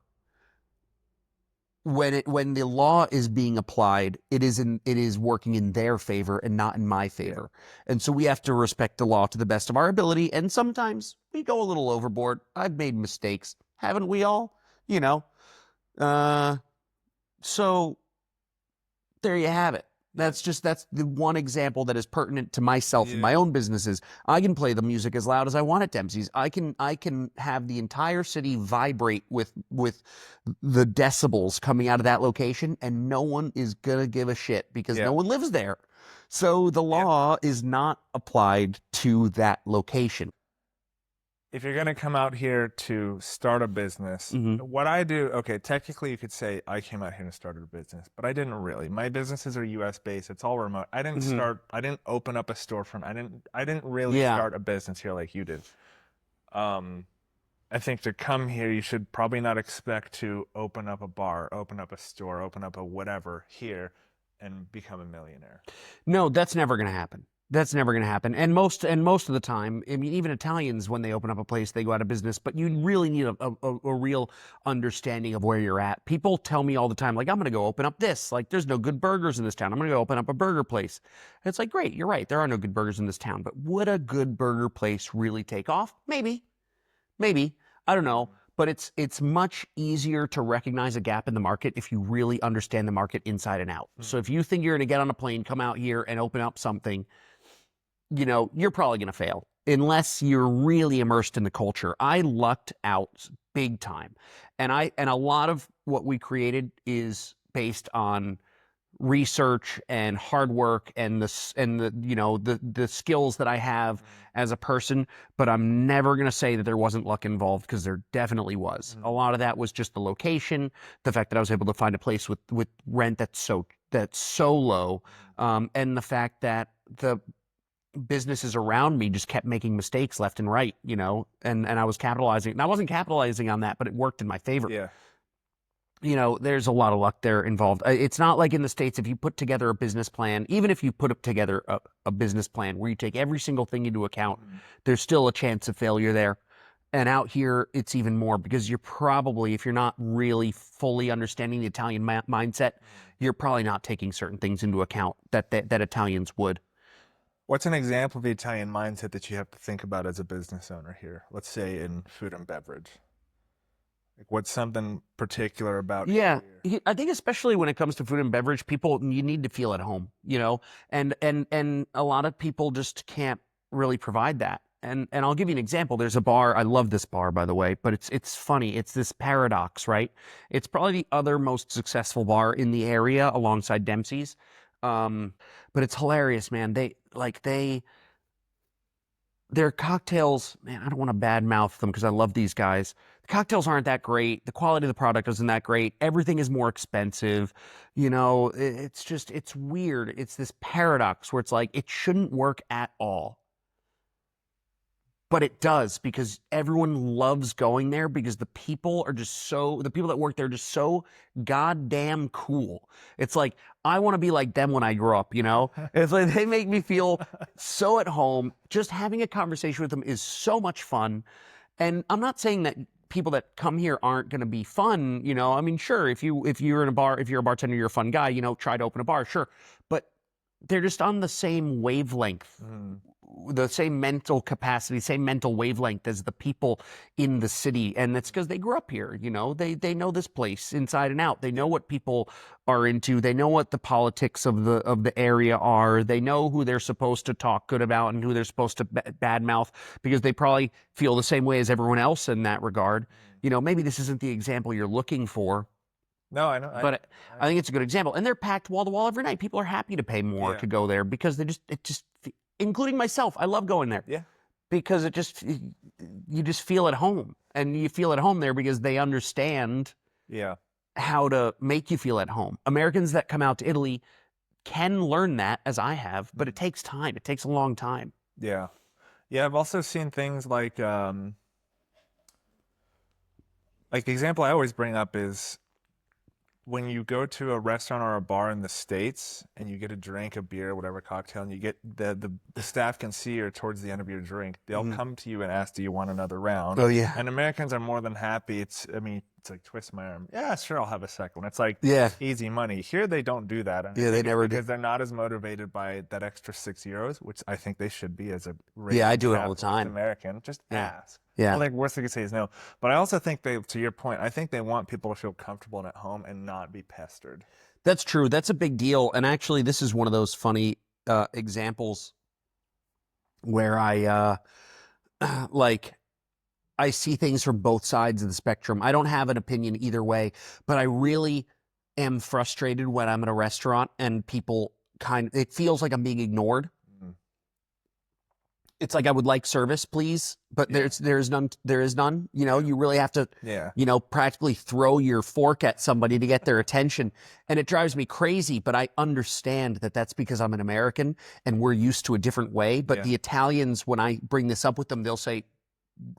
when the law is being applied, it is working in their favor and not in my favor. And so we have to respect the law to the best of our ability. And sometimes we go a little overboard. I've made mistakes. Haven't we all? You know? So there you have it. That's the one example that is pertinent to myself and my own businesses. I can play the music as loud as I want at Dempsey's. I can have the entire city vibrate with the decibels coming out of that location, and no one is gonna give a shit because no one lives there. So the law is not applied to that location. If you're going to come out here to start a business, what I do, okay, technically you could say I came out here to start a business, but I didn't really. My businesses are US based. It's all remote. I didn't open up a storefront. I didn't really start a business here like you did. I think to come here, you should probably not expect to open up a bar, open up a store, open up a whatever here and become a millionaire. No, that's never going to happen. That's never going to happen. And most of the time, I mean, even Italians, when they open up a place, they go out of business. But you really need a real understanding of where you're at. People tell me all the time, like, I'm going to go open up this. Like, there's no good burgers in this town. I'm going to go open up a burger place. And it's like, great, you're right. There are no good burgers in this town. But would a good burger place really take off? Maybe. I don't know. But it's much easier to recognize a gap in the market if you really understand the market inside and out. So if you think you're going to get on a plane, come out here and open up something, you know, you're probably going to fail unless you're really immersed in the culture. I lucked out big time. And a lot of what we created is based on research and hard work and the skills that I have as a person, but I'm never going to say that there wasn't luck involved, because there definitely was. A lot of that was just the location, the fact that I was able to find a place with rent that's so low, and the fact that the businesses around me just kept making mistakes left and right, you know, and I was capitalizing. And I wasn't capitalizing on that, but it worked in my favor. Yeah. You know, there's a lot of luck there involved. It's not like in the States, if you put together a business plan, even if you put together a business plan where you take every single thing into account, there's still a chance of failure there. And out here, it's even more, because you're probably, if you're not really fully understanding the Italian mindset, you're probably not taking certain things into account that Italians would. What's an example of the Italian mindset that you have to think about as a business owner here? Let's say in food and beverage. Like, what's something particular about I think especially when it comes to food and beverage, you need to feel at home, you know, and a lot of people just can't really provide that. And I'll give you an example. There's a bar. I love this bar, by the way, but it's funny. It's this Paradox, right? It's probably the other most successful bar in the area alongside Dempsey's. But it's hilarious, man. Their cocktails, man, I don't want to badmouth them because I love these guys. The cocktails aren't that great. The quality of the product isn't that great. Everything is more expensive. You know, it's weird. It's this paradox where it's like, it shouldn't work at all. But it does, because everyone loves going there, because the people that work there are just so goddamn cool. It's like, I want to be like them when I grow up, you know? It's like, they make me feel so at home. Just having a conversation with them is so much fun. And I'm not saying that people that come here aren't going to be fun. I mean, sure, if you're in a bar, if you're a bartender, you're a fun guy. Try to open a bar, sure, but they're just on the same wavelength, the same mental capacity, same mental wavelength as the people in the city. And it's because they grew up here. They know this place inside and out. They know what people are into. They know what the politics of the area are. They know who they're supposed to talk good about and who they're supposed to badmouth, because they probably feel the same way as everyone else in that regard. Maybe this isn't the example you're looking for, No, I know. but I think it's a good example. And they're packed wall to wall every night. People are happy to pay more to go there, because including myself, I love going there. Yeah. Because you just feel at home, and you feel at home there because they understand how to make you feel at home. Americans that come out to Italy can learn that, as I have, but it takes time. It takes a long time. Yeah. Yeah. I've also seen things like the example I always bring up is when you go to a restaurant or a bar in the States and you get a drink, a beer, whatever cocktail, and you get the staff can see you're towards the end of your drink, they'll come to you and ask, do you want another round? Oh, yeah. And Americans are more than happy. It's like, twist my arm. Yeah, sure, I'll have a second one. It's like easy money. Here, they don't do that. Yeah, they never do. Because they're not as motivated by that extra €6, which I think they should be as a I do it all the time. American. Just ask. Yeah. Well, worst they could say is no. But I also think to your point, I think they want people to feel comfortable and at home and not be pestered. That's true. That's a big deal. And actually, this is one of those funny examples where I see things from both sides of the spectrum. I don't have an opinion either way, but I really am frustrated when I'm at a restaurant and people it feels like I'm being ignored. It's like, I would like service, please, but there is none. You really have to, practically throw your fork at somebody to get their attention. And it drives me crazy, but I understand that that's because I'm an American and we're used to a different way. But the Italians, when I bring this up with them, they'll say,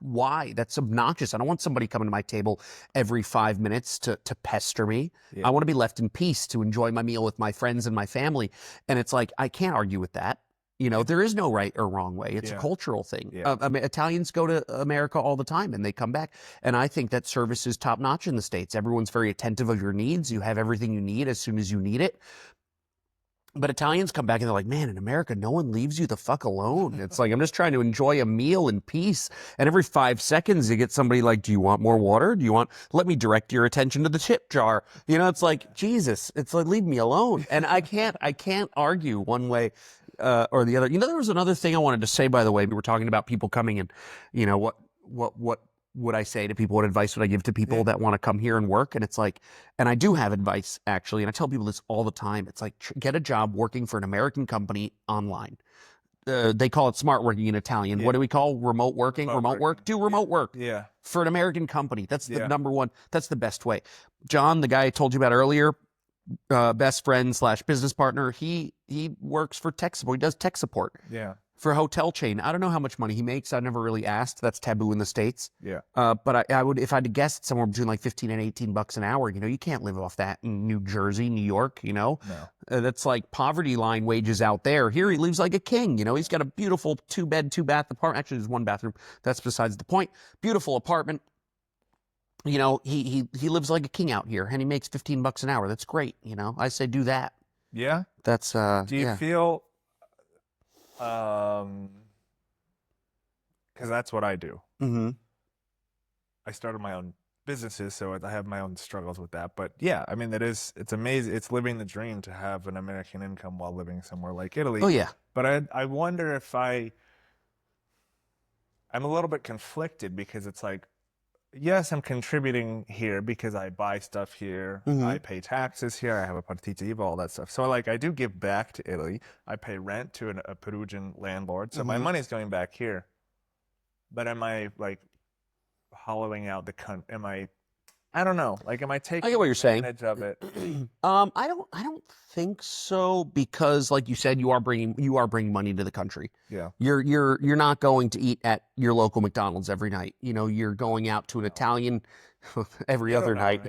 why? That's obnoxious. I don't want somebody coming to my table every 5 minutes to pester me. I want to be left in peace to enjoy my meal with my friends and my family. And it's like, I can't argue with that. There is no right or wrong way. It's a cultural thing. Italians go to America all the time and they come back. And I think that service is top notch in the States. Everyone's very attentive of your needs. You have everything you need as soon as you need it. But Italians come back and they're like, man, in America, no one leaves you the fuck alone. It's like, I'm just trying to enjoy a meal in peace. And every 5 seconds you get somebody like, do you want more water? Let me direct your attention to the tip jar. It's like, Jesus, it's like, leave me alone. And I can't argue one way or the other. There was another thing I wanted to say, by the way. We were talking about people coming and, what would I say to people? What advice would I give to people that want to come here and work? And it's like, and I do have advice, actually, and I tell people this all the time. It's like, get a job working for an American company online. They call it smart working in Italian. What do we call remote working? Remote work? Do remote work. Yeah. For an American company. That's the number one. That's the best way. John, the guy I told you about earlier, best friend / business partner, he works for tech support. He does tech support. Yeah. For a hotel chain. I don't know how much money he makes. I never really asked. That's taboo in the States. Yeah. But I would, if I had to guess, it's somewhere between like $15 and $18 an hour. You can't live off that in New Jersey, New York, No. That's like poverty line wages out there. Here he lives like a king. He's got a beautiful 2-bed, 2-bath apartment. Actually, there's 1 bathroom. That's besides the point. Beautiful apartment. He lives like a king out here, and he makes $15 an hour. That's great. I say do that. Yeah. That's Do you feel because that's what I do. Mm-hmm. I started my own businesses, so I have my own struggles with that. But yeah, I mean, it's amazing. It's living the dream to have an American income while living somewhere like Italy. Oh yeah. But I wonder if I'm a little bit conflicted, because it's like, yes, I'm contributing here because I buy stuff here. I pay taxes here. I have a partita IVA, all that stuff. So like, I do give back to Italy. I pay rent to a Perugian landlord. So my money's going back here. But am I like hollowing out the country? I don't know. Like, am I taking I get what you're saying. advantage of it? I don't think so, because like you said, you are bringing money to the country. Yeah. You're not going to eat at your local McDonald's every night. You're going out to an Italian every other night.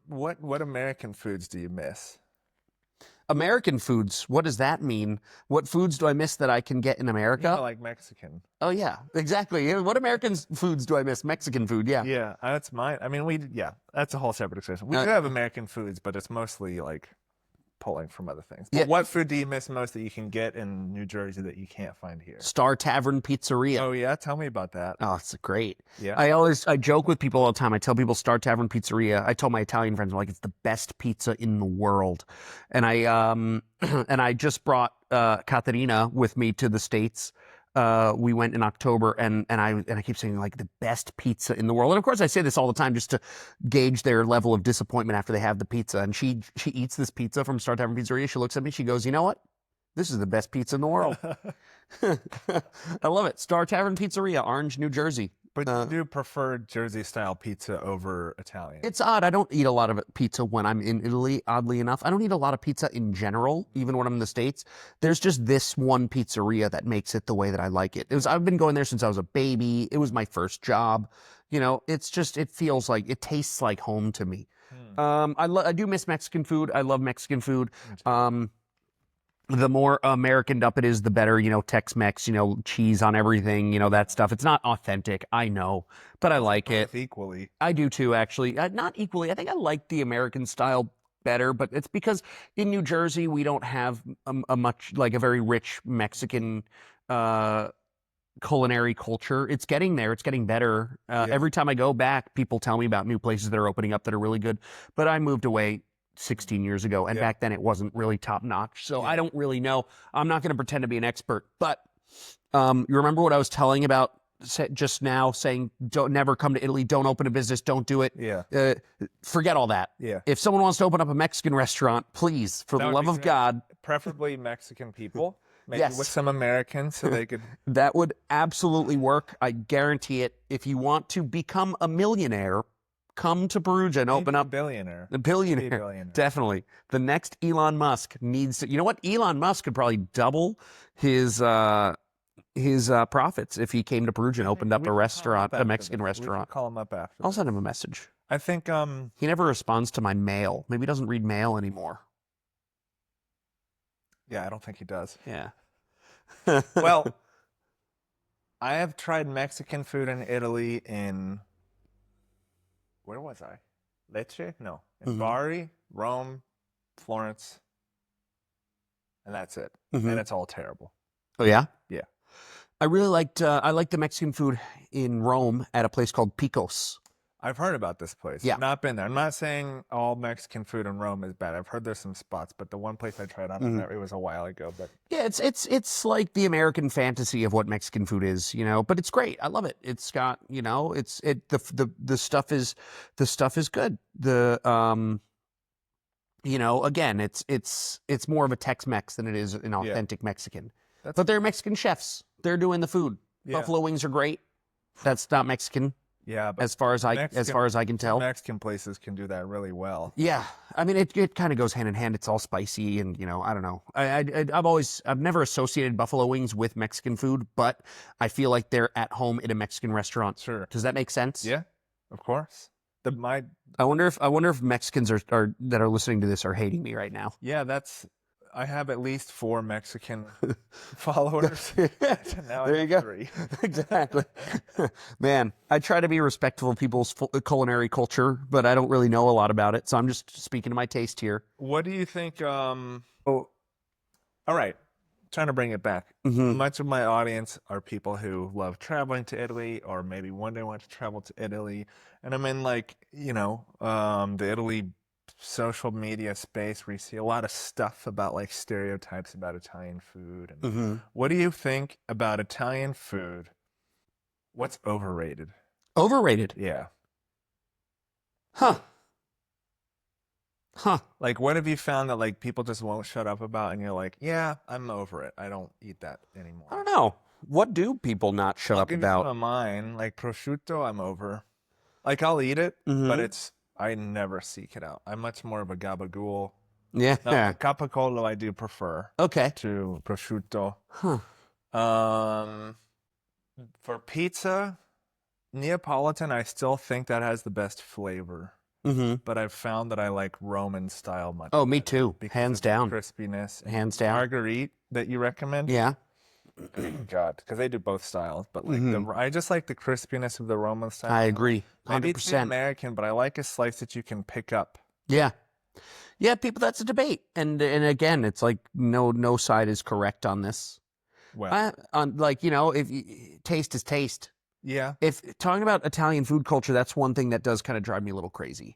What American foods do you miss? American foods. What does that mean? What foods do I miss that I can get in America? Yeah, like Mexican. Oh yeah, exactly. Yeah, what American foods do I miss? Mexican food. Yeah. Yeah, that's mine. I mean, that's a whole separate discussion. We do have American foods, but it's mostly like pulling from other things. But Yeah. what food do you miss most that you can get in New Jersey that you can't find here? Star Tavern Pizzeria. Oh yeah, tell me about that. Oh, it's great. Yeah. I joke with people all the time. I tell people Star Tavern Pizzeria. I tell my Italian friends, I'm like, it's the best pizza in the world. And I and I just brought Caterina with me to the States. We went in October, and I keep saying like the best pizza in the world. And of course I say this all the time just to gauge their level of disappointment after they have the pizza. And she eats this pizza from Star Tavern Pizzeria. She looks at me, she goes, you know what? This is the best pizza in the world. I love it. Star Tavern Pizzeria, Orange, New Jersey. But you do prefer Jersey style pizza over Italian? It's odd. I don't eat a lot of pizza when I'm in Italy, oddly enough. I don't eat a lot of pizza in general, even when I'm in the States. There's just this one pizzeria that makes it the way that I like it. I've been going there since I was a baby. It was my first job. You know, it feels like, it tastes like home to me. I do miss Mexican food. I love Mexican food. The more Americaned up it is, the better, you know, Tex-Mex, you know, cheese on everything, you know, that stuff. It's not authentic, I know, but I like it. Equally. I do too, actually. Not equally. I think I like the American style better, but it's because in New Jersey, we don't have a very rich Mexican culinary culture. It's getting there. It's getting better. Every time I go back, people tell me about new places that are opening up that are really good, but I moved away 16 years ago, and back then it wasn't really top notch. So I don't really know. I'm not going to pretend to be an expert, but you remember what I was telling about just now, saying never come to Italy, don't open a business, don't do it. Yeah. Forget all that. Yeah. If someone wants to open up a Mexican restaurant, please, for the love of God, preferably Mexican people, maybe Yes. with some Americans, so they could. that would absolutely work. I guarantee it. If you want to become a millionaire, come to Perugia and open up a billionaire. a billionaire. Definitely. The next Elon Musk needs to, you know what? Elon Musk could probably double his profits if he came to Perugia and opened up a restaurant, a Mexican restaurant. Call him up after. I'll send him a message. I think He never responds to my mail. Maybe he doesn't read mail anymore. Yeah, I don't think he does. Yeah. Well, I have tried Mexican food in Italy in, where was I? Lecce? No. In Bari, Rome, Florence, and that's it. And it's all terrible. Oh yeah? Yeah. I really liked the Mexican food in Rome at a place called Picos. I've heard about this place. Yeah. I've not been there. I'm not saying all Mexican food in Rome is bad. I've heard there's some spots, but the one place I tried on it was a while ago. But Yeah, it's like the American fantasy of what Mexican food is, you know, but it's great. I love it. It's got, you know, the stuff is good. You know, again, it's more of a Tex-Mex than it is an authentic Mexican. But they're Mexican chefs. They're doing the food. Yeah. Buffalo wings are great. That's not Mexican. Yeah, but as far as I can tell. Mexican places can do that really well. Yeah, I mean it kind of goes hand in hand. It's all spicy, and you know, I don't know. I've never associated buffalo wings with Mexican food, but I feel like they're at home in a Mexican restaurant. Sure. Does that make sense? Yeah, of course. I wonder if Mexicans are that are listening to this are hating me right now. Yeah, I have at least 4 Mexican followers. Now There you go. 3. Exactly. Man, I try to be respectful of people's culinary culture, but I don't really know a lot about it. So I'm just speaking to my taste here. What do you think? All right. Trying to bring it back. Much of my audience are people who love traveling to Italy, or maybe one day want to travel to Italy. And I'm in, like, you know, the Italy social media space where you see a lot of stuff about like stereotypes about Italian food. And what do you think about Italian food? What's overrated? Overrated? Yeah. Huh. Like, what have you found that like people just won't shut up about, and you're like, yeah, I'm over it. I don't eat that anymore. I don't know. What do people not shut up about? Some of mine, like prosciutto, I'm over. Like, I'll eat it, but I never seek it out. I'm much more of a gabagool. Yeah. No, capicola I do prefer. Okay. To prosciutto. Huh. For pizza, Neapolitan, I still think that has the best flavor. Mm-hmm. but I've found that I like Roman style much Oh, me better too. because Hands of the down. crispiness. And Hands down. Marguerite that you recommend? Yeah. God, because they do both styles, but like Mm-hmm. I just like the crispiness of the Roman style. I agree. Maybe it's the 100%. American, but I like a slice that you can pick up. Yeah. Yeah, people, that's a debate. And again, it's like no side is correct on this. Well, Like, if taste is taste. yeah, If talking about Italian food culture, that's one thing that does kind of drive me a little crazy.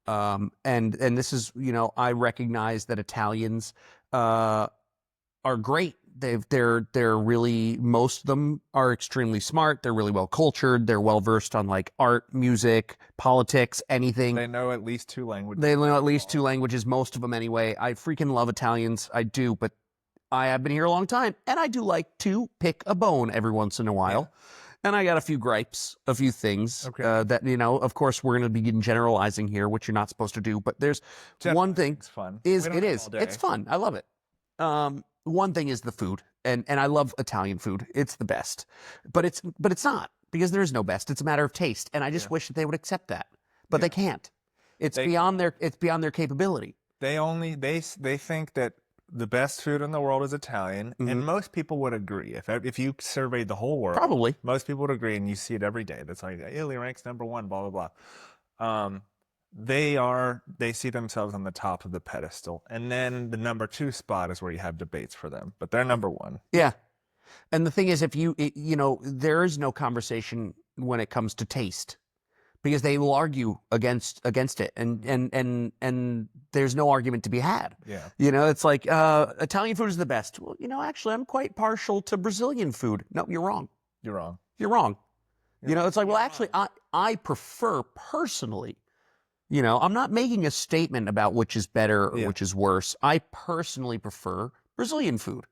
And this is, I recognize that Italians are great. They're really, most of them are extremely smart. They're really well cultured. They're well versed on like art, music, politics, anything. they know at least 2 languages. They know at least 2 languages, most of them anyway. I freaking love Italians. I do, but I have been here a long time, and I do like to pick a bone every once in a while. And I got a few gripes, a few things Okay. that, of course, we're going to begin generalizing here, which you're not supposed to do. But there's one thing It's fun. is We don't it have is all day. it's fun. I love it. One thing is the food, and I love Italian food. It's the best, but it's not, because there is no best. It's a matter of taste, and I just wish that they would accept that, but they can't. It's beyond their capability. They think that the best food in the world is Italian, Mm-hmm. and most people would agree. If you surveyed the whole world, Probably. most people would agree, and you see it every day. That's like Italy ranks #1, blah blah blah. They see themselves on the top of the pedestal, and then the #2 spot is where you have debates for them, but they're #1. Yeah. And the thing is, there is no conversation when it comes to taste, because they will argue against it, and there's no argument to be had. Yeah. It's like Italian food is the best. Well, actually, I'm quite partial to Brazilian food. No, you're wrong. You're wrong. You're wrong. It's like, well, actually, I prefer personally. I'm not making a statement about which is better or which is worse. I personally prefer Brazilian food.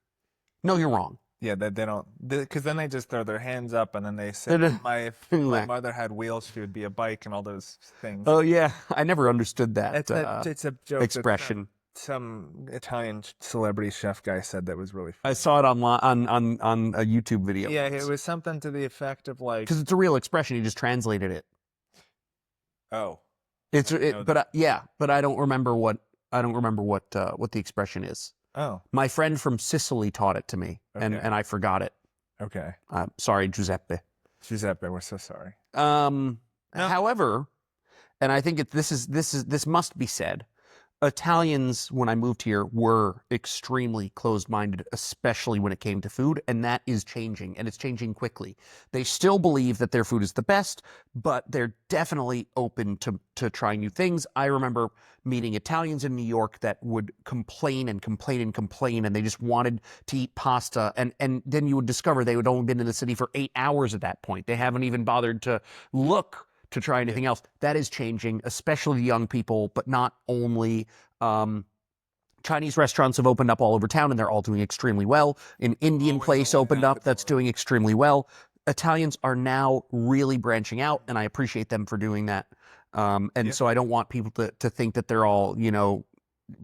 No, you're wrong. Yeah, they don't, because then they just throw their hands up and then they say, if my mother had wheels, she would be a bike, and all those things. Oh yeah, I never understood that. It's a joke expression. Some Italian celebrity chef guy said that was really funny. I saw it online on a YouTube video. Yeah, it was something to the effect of like, because it's a real expression. He just translated it. oh, but I don't remember what the expression is. oh, My friend from Sicily taught it to me, and I forgot it. okay. Sorry, Giuseppe. Giuseppe, we're so sorry. However, and I think this must be said, Italians, when I moved here, were extremely closed-minded, especially when it came to food, and that is changing, and it's changing quickly. They still believe that their food is the best, but they're definitely open to trying new things. I remember meeting Italians in New York that would complain and complain and complain, and they just wanted to eat pasta, and then you would discover they had only been in the city for 8 hours at that point. They haven't even bothered to look to try anything else. That is changing, especially young people, but not only. Chinese restaurants have opened up all over town, and they're all doing extremely well. An Indian place opened up that's doing extremely well. Italians are now really branching out, and I appreciate them for doing that. So I don't want people to think that they're all,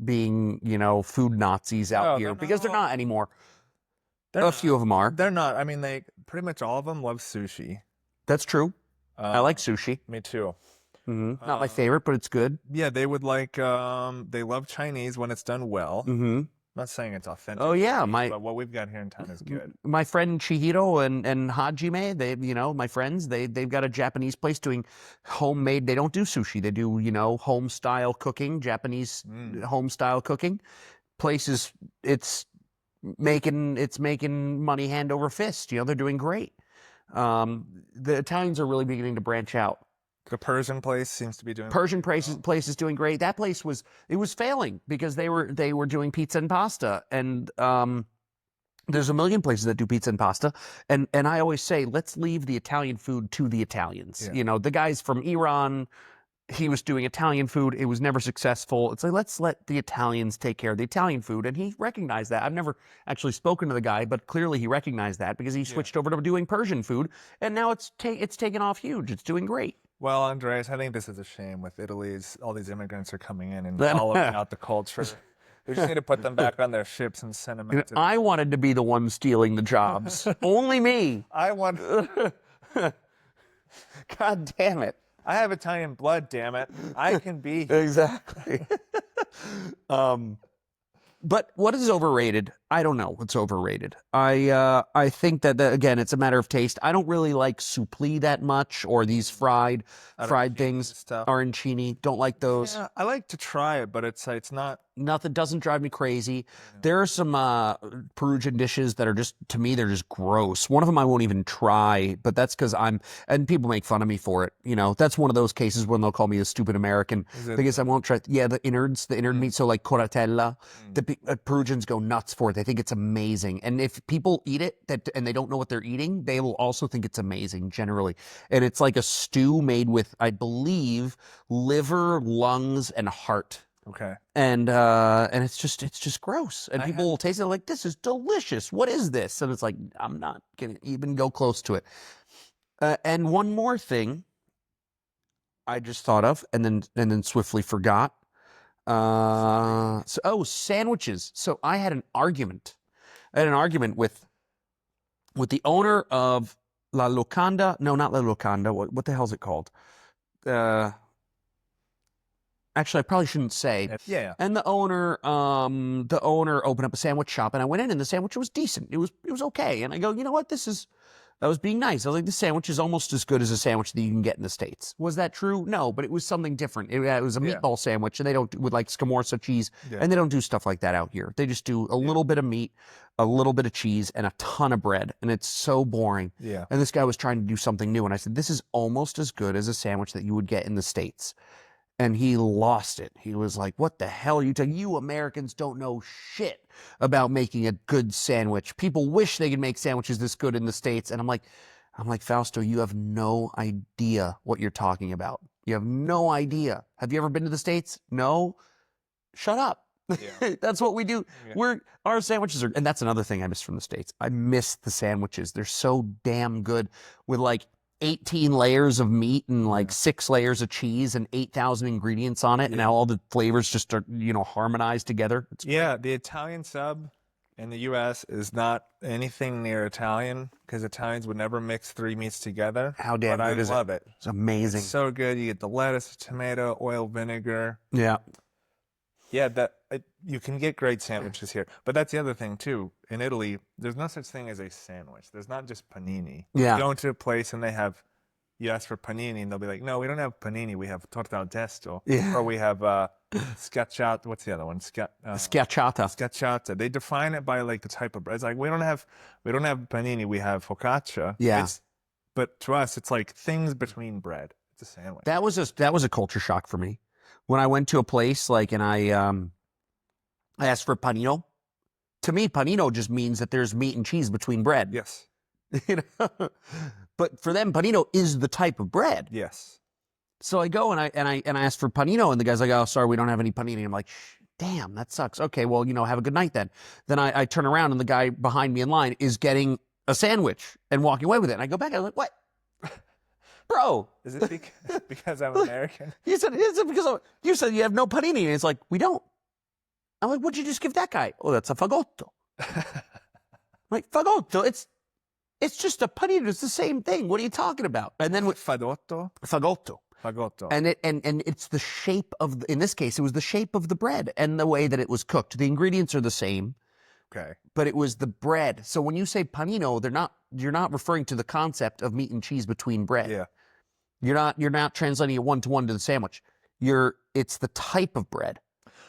being, food Nazis out here, because they're not anymore. A few of them are. They're not. I mean, they pretty much all of them love sushi. That's true. I like sushi. Me too. Mm-hmm. Not my favorite, but it's good. Yeah, they would like. They love Chinese when it's done well. Mm-hmm. I'm not saying it's authentic. Oh yeah, but what we've got here in town is good. My friend Chihiro and Hajime, my friends, they've got a Japanese place doing homemade. They don't do sushi. They do home style cooking, Japanese home style cooking. Places it's making money hand over fist. They're doing great. The Italians are really beginning to branch out. The Persian place seems to be doing. Place is doing great. That place was failing because they were doing pizza and pasta, and there's a million places that do pizza and pasta, and I always say, let's leave the Italian food to the Italians. Yeah. The guys from Iran, he was doing Italian food. It was never successful. It's like, let's let the Italians take care of the Italian food. And he recognized that. I've never actually spoken to the guy, but clearly he recognized that because he switched over to doing Persian food. And now it's taken off huge. It's doing great. Well, Andreas, I think this is a shame with Italy's. All these immigrants are coming in and following out the culture. We just need to put them back on their ships and send them into. I wanted to be the one stealing the jobs. Only me. I want. God damn it. I have Italian blood, damn it. I can be. Exactly. But what is overrated? I don't know what's overrated. I think that, again, it's a matter of taste. I don't really like supli that much, or these fried things. Stuff. Arancini, don't like those. Yeah, I like to try it, but it's not. Nothing doesn't drive me crazy. There are some Perugian dishes that are just, to me, they're just gross. One of them I won't even try, but that's because and people make fun of me for it. You know, that's one of those cases when they'll call me a stupid American because I won't try. Yeah, the innard meat. So like coratella, the Perugians go nuts for it. They think it's amazing. And if people eat it and they don't know what they're eating, they will also think it's amazing generally. And it's like a stew made with, I believe, liver, lungs, and heart. Okay. And it's just gross. And people will taste it like, this is delicious. What is this? And it's like, I'm not gonna even go close to it. And one more thing I just thought of and then swiftly forgot. Sandwiches. So I had an argument. With the owner of La Locanda. No, not La Locanda. What the hell is it called? Actually, I probably shouldn't say. Yeah. And the owner opened up a sandwich shop, and I went in, and the sandwich was decent. It was okay. And I go, you know what? I was being nice. I was like, this sandwich is almost as good as a sandwich that you can get in the States. Was that true? No, but it was something different. It was a meatball sandwich, and they don't with like scamorza cheese, and they don't do stuff like that out here. They just do a little bit of meat, a little bit of cheese, and a ton of bread, and it's so boring. Yeah. And this guy was trying to do something new, and I said, this is almost as good as a sandwich that you would get in the States. And he lost it. He was like, what the hell are you talking? You Americans don't know shit about making a good sandwich. People wish they could make sandwiches this good in the States. And I'm like, Fausto, you have no idea what you're talking about. You have no idea. Have you ever been to the States? No? Shut up. Yeah. That's what we do. Yeah. Our sandwiches are, and that's another thing I miss from the States. I miss the sandwiches. They're so damn good with like 18 layers of meat and like 6 layers of cheese and 8,000 ingredients on it, and all the flavors just are, harmonized together. It's great. The Italian sub in the U.S. is not anything near Italian because Italians would never mix 3 meats together. How damn good is it? I love it. It's amazing. It's so good. You get the lettuce, tomato, oil, vinegar. Yeah. Yeah, you can get great sandwiches here. But that's the other thing, too. In Italy, there's no such thing as a sandwich. There's not just panini. Yeah. You go into a place and you ask for panini, and they'll be like, no, we don't have panini. We have torta al testo. Yeah. Or we have scacciata. What's the other one? Schiacciata. Scacciata. They define it by like the type of bread. It's like, we don't have panini. We have focaccia. Yeah. But to us, it's like things between bread. It's a sandwich. That was a culture shock for me. When I went to a place and I asked for panino. To me, panino just means that there's meat and cheese between bread. Yes. But for them, panino is the type of bread. Yes. So I go and I ask for panino, and the guy's like, "Oh, sorry, we don't have any panini." I'm like, "Damn, that sucks." Okay, well, have a good night then. Then I turn around, and the guy behind me in line is getting a sandwich and walking away with it. And I go back, I'm like, "What? Bro, is it because I'm American?" You said, "Is it because you said you have no panini?" And it's like, "We don't." I'm like, "What'd you just give that guy?" "Oh, that's a fagotto." I'm like, "Fagotto? It's just a panino. It's the same thing. What are you talking about?" And then fagotto. And it's the shape of, in this case, it was the shape of the bread and the way that it was cooked. The ingredients are the same. Okay. But it was the bread. So when you say panino, you're not referring to the concept of meat and cheese between bread. Yeah. You're not translating it one-to-one to the sandwich. It's the type of bread.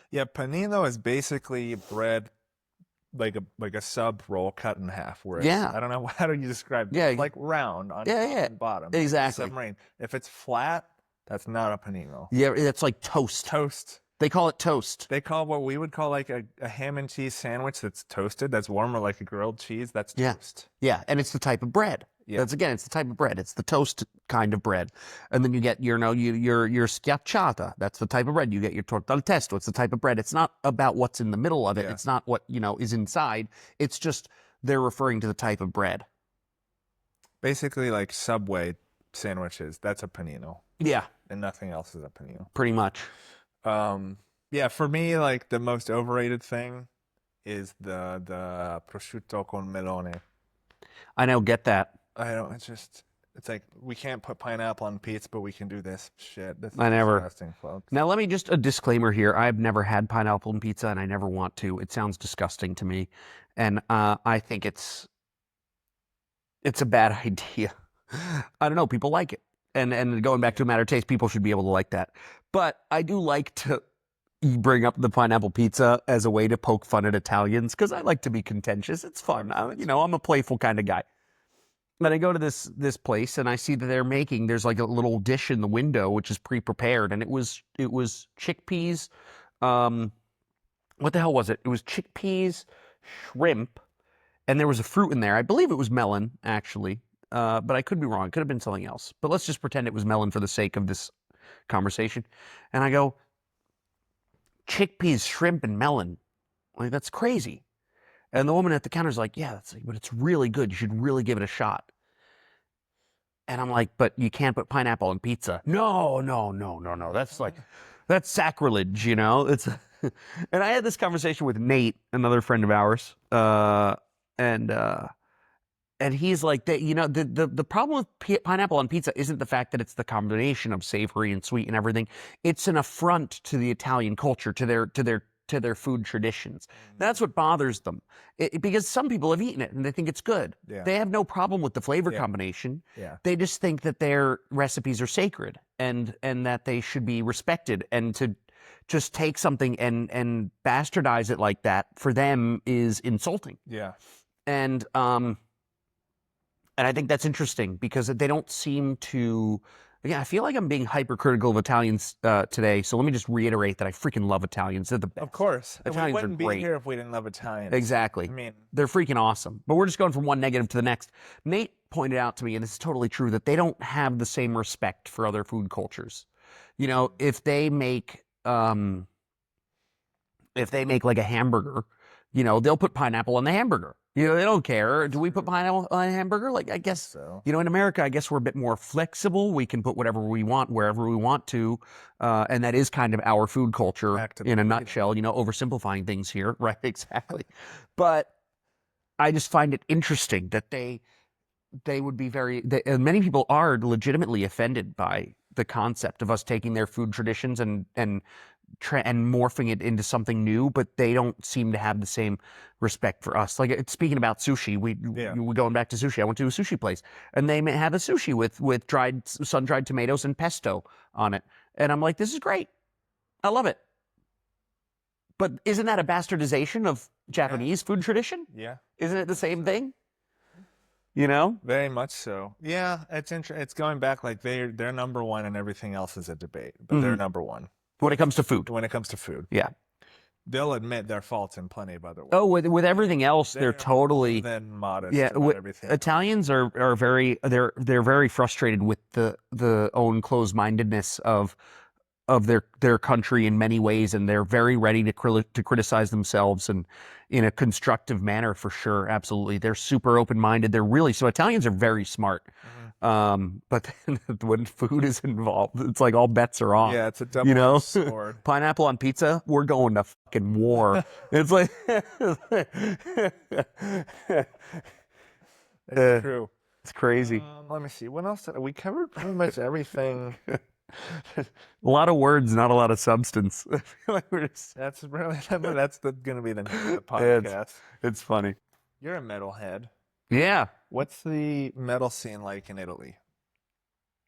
Yeah, panino is basically bread like a sub roll cut in half. Where I don't know, how do you describe it? Yeah. It's like round on top and bottom. Exactly. Submarine. If it's flat, that's not a panino. Yeah, it's like toast. Toast. They call it toast. They call what we would call like a ham and cheese sandwich that's toasted, that's warm, or like a grilled cheese, that's toast. Yeah, and it's the type of bread. Yeah. It's the type of bread. It's the toast kind of bread. And then you get your schiacciata. That's the type of bread. You get your torta al testo. It's the type of bread. It's not about what's in the middle of it. Yeah. It's not what, is inside. It's just they're referring to the type of bread. Basically like Subway sandwiches. That's a panino. Yeah. And nothing else is a panino. Pretty much. Yeah, for me, like the most overrated thing is the prosciutto con melone. I don't get that. I don't. It's just It's like we can't put pineapple on pizza, but we can do this shit. This is I never. disgusting, folks. Now, let me just a disclaimer here. I've never had pineapple on pizza, and I never want to. It sounds disgusting to me, and I think it's a bad idea. I don't know. People like it, and going back to a matter of taste, people should be able to like that. But I do like to bring up the pineapple pizza as a way to poke fun at Italians because I like to be contentious. It's fun. I'm a playful kind of guy. But I go to this place and I see that there's like a little dish in the window which is pre-prepared, and it was chickpeas. What the hell was it? It was chickpeas, shrimp, and there was a fruit in there. I believe it was melon, actually, but I could be wrong. It could have been something else. But let's just pretend it was melon for the sake of this conversation. And I go, chickpeas, shrimp, and melon. Like, that's crazy. And the woman at the counter is like, yeah, but it's really good. You should really give it a shot. And I'm like, but you can't put pineapple on pizza. No. That's sacrilege, you know? And I had this conversation with Nate, another friend of ours. And he's like, the problem with pineapple on pizza isn't the fact that it's the combination of savory and sweet and everything. It's an affront to the Italian culture, to their food traditions. That's what bothers them. Because some people have eaten it and they think it's good. Yeah. They have no problem with the flavor combination. Yeah. They just think that their recipes are sacred and that they should be respected. And to just take something and bastardize it like that for them is insulting. Yeah. And I think that's interesting because they don't seem to. Yeah, I feel like I'm being hypercritical of Italians today. So let me just reiterate that I freaking love Italians. They're the best. Of course. Italians we wouldn't are be great. here if we didn't love Italians. Exactly. I mean, they're freaking awesome. But we're just going from one negative to the next. Nate pointed out to me, and this is totally true, that they don't have the same respect for other food cultures. You know, if they make like a hamburger, you know, they'll put pineapple on the hamburger. You know, they don't care. Do we put pineapple on a hamburger? Like, I guess so. You know, in America, I guess we're a bit more flexible. We can put whatever we want, wherever we want to. And that is kind of our food culture in a nutshell, you know, oversimplifying things here. Right, exactly. But I just find it interesting that they would be and many people are legitimately offended by the concept of us taking their food traditions and morphing it into something new, but they don't seem to have the same respect for us. Like, speaking about sushi, we're going back to sushi. I went to a sushi place, and they have a sushi with sun-dried tomatoes and pesto on it, and I'm like, this is great. I love it. But isn't that a bastardization of Japanese food tradition? Yeah. Isn't it the same thing? You know? Very much so. Yeah, it's going back, like they're number one and everything else is a debate, but they're number one. When it comes to food. When it comes to food. Yeah. They'll admit their faults in plenty of other ways. Oh, with everything else, they're totally then modest. Yeah, about everything. Italians are very very frustrated with the own closed-mindedness of their country in many ways, and they're very ready to criticize themselves, and in a constructive manner, for sure. Absolutely, they're super open-minded. So Italians are very smart. But then when food is involved, it's like all bets are off. Yeah, it's a double sword. Pineapple on pizza, we're going to fucking war. It's like it's true. It's crazy. Let me see. What else? We covered pretty much everything. A lot of words, not a lot of substance. That's going to be the name of the podcast. It's funny. You're a metalhead. Yeah. What's the metal scene like in Italy?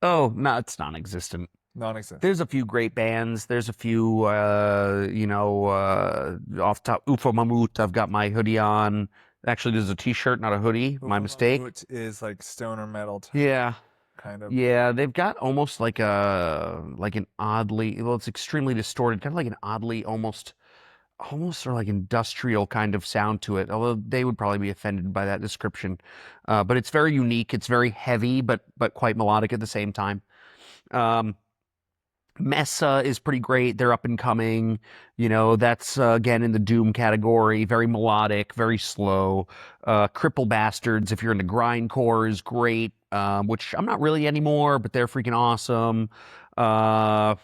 Oh, no, it's non-existent. Non-existent. There's a few great bands. There's a few, off top, UFO Mammoth. I've got my hoodie on. Actually, there's a t-shirt, not a hoodie. My mistake. Which is like stoner metal type. Yeah. Kind of. Yeah, they've got almost like an oddly, well, it's extremely distorted, kind of like an oddly almost sort of like industrial kind of sound to it, although they would probably be offended by that description. But it's very unique. It's very heavy, but quite melodic at the same time. Messa is pretty great. They're up and coming. You know, that's again in the doom category. Very melodic, very slow. Cripple Bastards, if you're into grindcore, is great. Which I'm not really anymore, but they're freaking awesome. I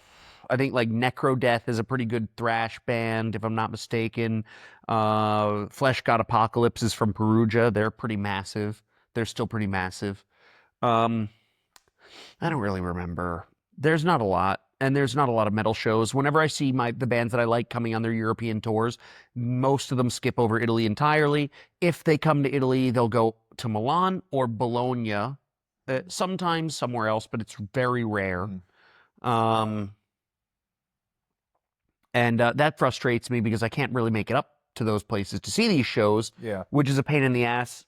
think like Necrodeath is a pretty good thrash band, if I'm not mistaken. Flesh God Apocalypse is from Perugia. They're pretty massive. They're still pretty massive. I don't really remember. There's not a lot, and there's not a lot of metal shows. Whenever I see the bands that I like coming on their European tours, most of them skip over Italy entirely. If they come to Italy, they'll go to Milan or Bologna, sometimes somewhere else, but it's very rare. Um, and that frustrates me because I can't really make it up to those places to see these shows, Yeah. which is a pain in the ass.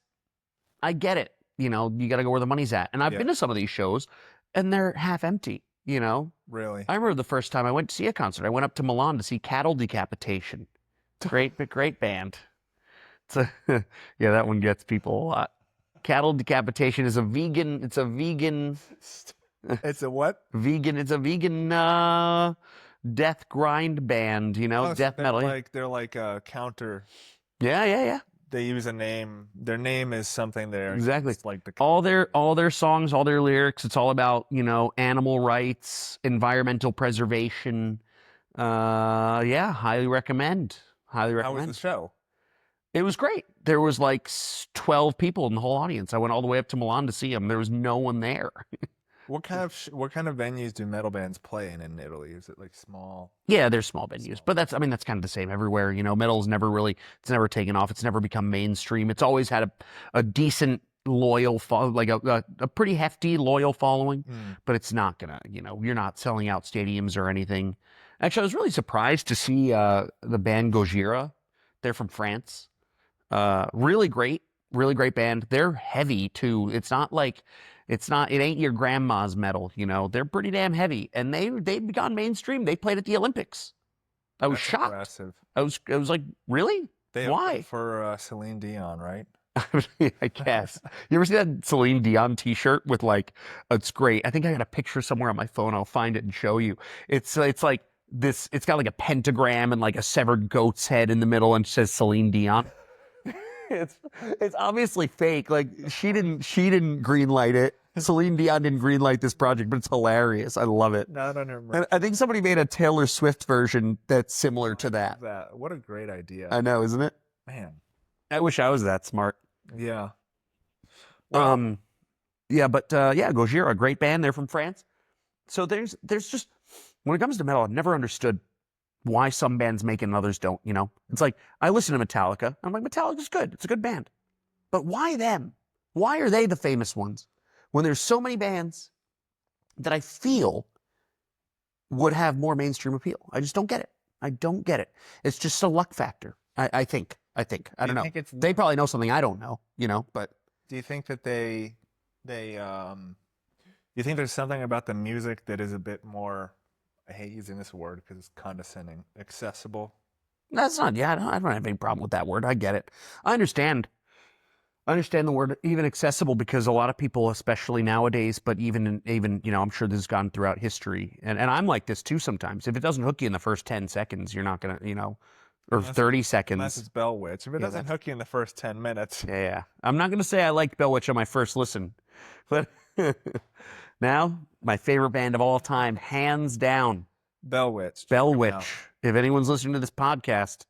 I get it. You know, you got to go where the money's at. And I've Yeah. been to some of these shows, and they're half empty, you know? Really? I remember the first time I went to see a concert. I went up to Milan to see Cattle Decapitation. Great band. It's a, yeah, that one gets people a lot. Cattle Decapitation is a vegan. It's a vegan. It's a what? Vegan. It's a vegan death grind band. You know, Oh, so death metal. They're like a counter. Yeah. They use a name. Their name is something there. Exactly. It's like all their songs, all their lyrics. It's all about, you know, animal rights, environmental preservation. Yeah, highly recommend. Highly recommend. How was the show? It was great. There was like 12 people in the whole audience. I went all the way up to Milan to see them. There was no one there. What kind of venues do metal bands play in Italy? Is it like small? Yeah, there's small venues, but that's kind of the same everywhere. You know, metal's it's never taken off. It's never become mainstream. It's always had a decent, loyal, like a pretty hefty, loyal following, but it's not gonna, you know, you're not selling out stadiums or anything. Actually, I was really surprised to see the band Gojira. They're from France. Really great band. They're heavy too. It ain't your grandma's metal, you know. They're pretty damn heavy, and they've gone mainstream. They played at the Olympics. I was shocked. Impressive. I was like, really? Why? For Celine Dion, right? I guess. You ever see that Celine Dion T-shirt with like? It's great. I think I got a picture somewhere on my phone. I'll find it and show you. It's like this. It's got like a pentagram and like a severed goat's head in the middle, and it says Celine Dion. It's obviously fake. Like she didn't greenlight it. Celine Dion didn't greenlight this project, but it's hilarious. I love it. Not on her. And I think somebody made a Taylor Swift version that's similar to that. What a great idea. I know, isn't it? Man. I wish I was that smart. Yeah. Well, yeah, but Gojira, a great band. They're from France. So there's just, when it comes to metal, I've never understood why some bands make it and others don't, you know? It's like, I listen to Metallica. I'm like, Metallica's good. It's a good band. But why them? Why are they the famous ones? When there's so many bands that I feel would have more mainstream appeal. I just don't get it. I don't get it. It's just a luck factor. I think. I don't know. They probably know something I don't know, you know, but. Do you think that do you think there's something about the music that is a bit more, I hate using this word because it's condescending, accessible? That's not, yeah, I don't have any problem with that word. I get it. I understand the word even accessible because a lot of people, especially nowadays, but even, you know, I'm sure this has gone throughout history. And I'm like this too sometimes. If it doesn't hook you in the first 10 seconds, you're not going to, you know, or 30 seconds. Unless it's Bell Witch. If it doesn't hook you in the first 10 minutes. Yeah. I'm not going to say I liked Bell Witch on my first listen. But now, my favorite band of all time, hands down. Bell Witch. Bell Witch. If anyone's listening to this podcast,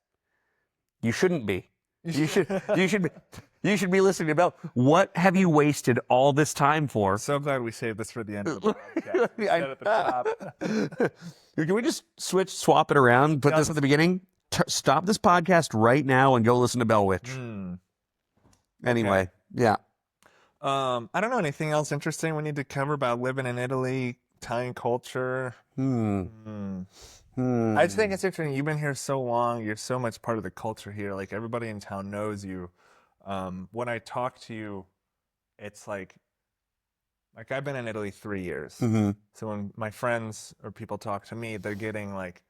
you shouldn't be. You should be listening to Bell. What have you wasted all this time for? So glad we saved this for the end of the podcast. At the top. Can we just swap it around, put this at the beginning? Stop this podcast right now and go listen to Bell Witch. Anyway, yeah. I don't know anything else interesting we need to cover about living in Italy, Italian culture. I just think it's interesting. You've been here so long. You're so much part of the culture here. Like everybody in town knows you. When I talk to you, it's like I've been in Italy 3 years. So when my friends or people talk to me, they're getting like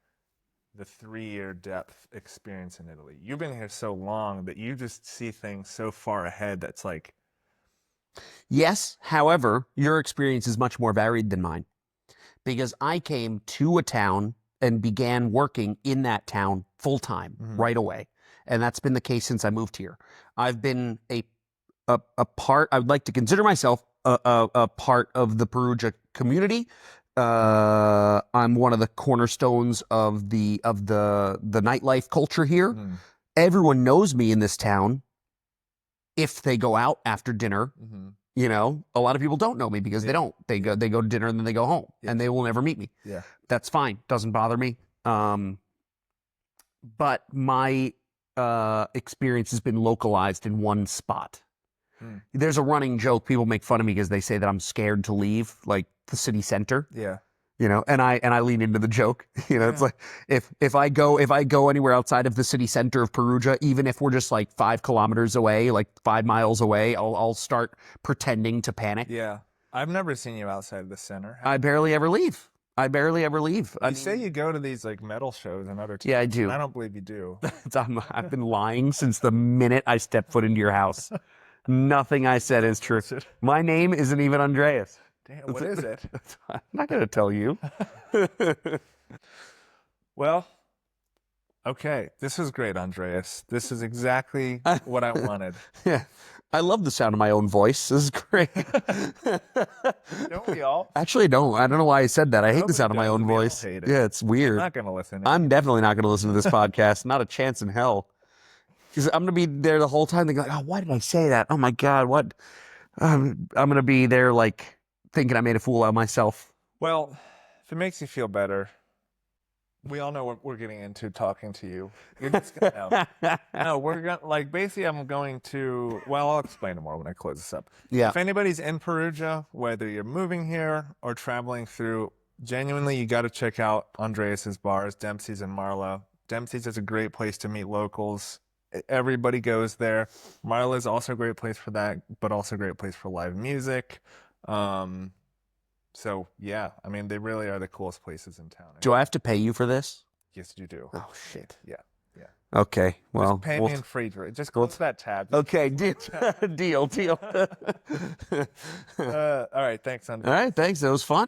the 3-year depth experience in Italy. You've been here so long that you just see things so far ahead. That's like, yes. However, your experience is much more varied than mine because I came to a town and began working in that town full time right away. And that's been the case since I moved here. I've been a part, I would like to consider myself a part of the Perugia community. I'm one of the cornerstones of the nightlife culture here. Everyone knows me in this town if they go out after dinner You know, a lot of people don't know me because they don't. They go to dinner and then they go home, and they will never meet me. Yeah. That's fine. Doesn't bother me. But my experience has been localized in one spot. There's a running joke. People make fun of me because they say that I'm scared to leave, like the city center. Yeah. You know, and I lean into the joke. You know, it's like if I go anywhere outside of the city center of Perugia, even if we're just like 5 kilometers away, like 5 miles away, I'll start pretending to panic. Yeah. I've never seen you outside the center. I barely ever leave. You say you go to these like metal shows and other towns. Yeah, I do. I don't believe you do. I've been lying since the minute I stepped foot into your house. Nothing I said is true. My name isn't even Andreas. Damn, what is it? I'm not going to tell you. Well, okay. This is great, Andreas. This is exactly what I wanted. Yeah. I love the sound of my own voice. This is great. Don't we all? Actually, no. I don't know why I said that. I hate the Nobody sound of my does. own We all voice. hate it. Yeah, it's weird. I'm not going to listen. I'm definitely not going to listen to this podcast. Not a chance in hell. Because I'm going to be there the whole time thinking, like, oh, why did I say that? Oh, my God, what? I'm going to be there, like, thinking I made a fool out of myself. Well, if it makes you feel better, we all know what we're getting into talking to you. You're just gonna know. No, we're going to, like, basically, I'm going to, well, I'll explain it more when I close this up. Yeah. If anybody's in Perugia, whether you're moving here or traveling through, genuinely, you got to check out Andreas's bars, Dempsey's and Marla. Dempsey's is a great place to meet locals. Everybody goes there. Marla is also a great place for that, but also a great place for live music. So yeah, I mean, they really are the coolest places in town. Do I have to pay you for this? Yes, you do. Oh, shit. Yeah. Okay, well. Just pay me in free drink. Just close that tab. Okay, deal. Deal. All right, thanks, Andre. All right, thanks. That was fun.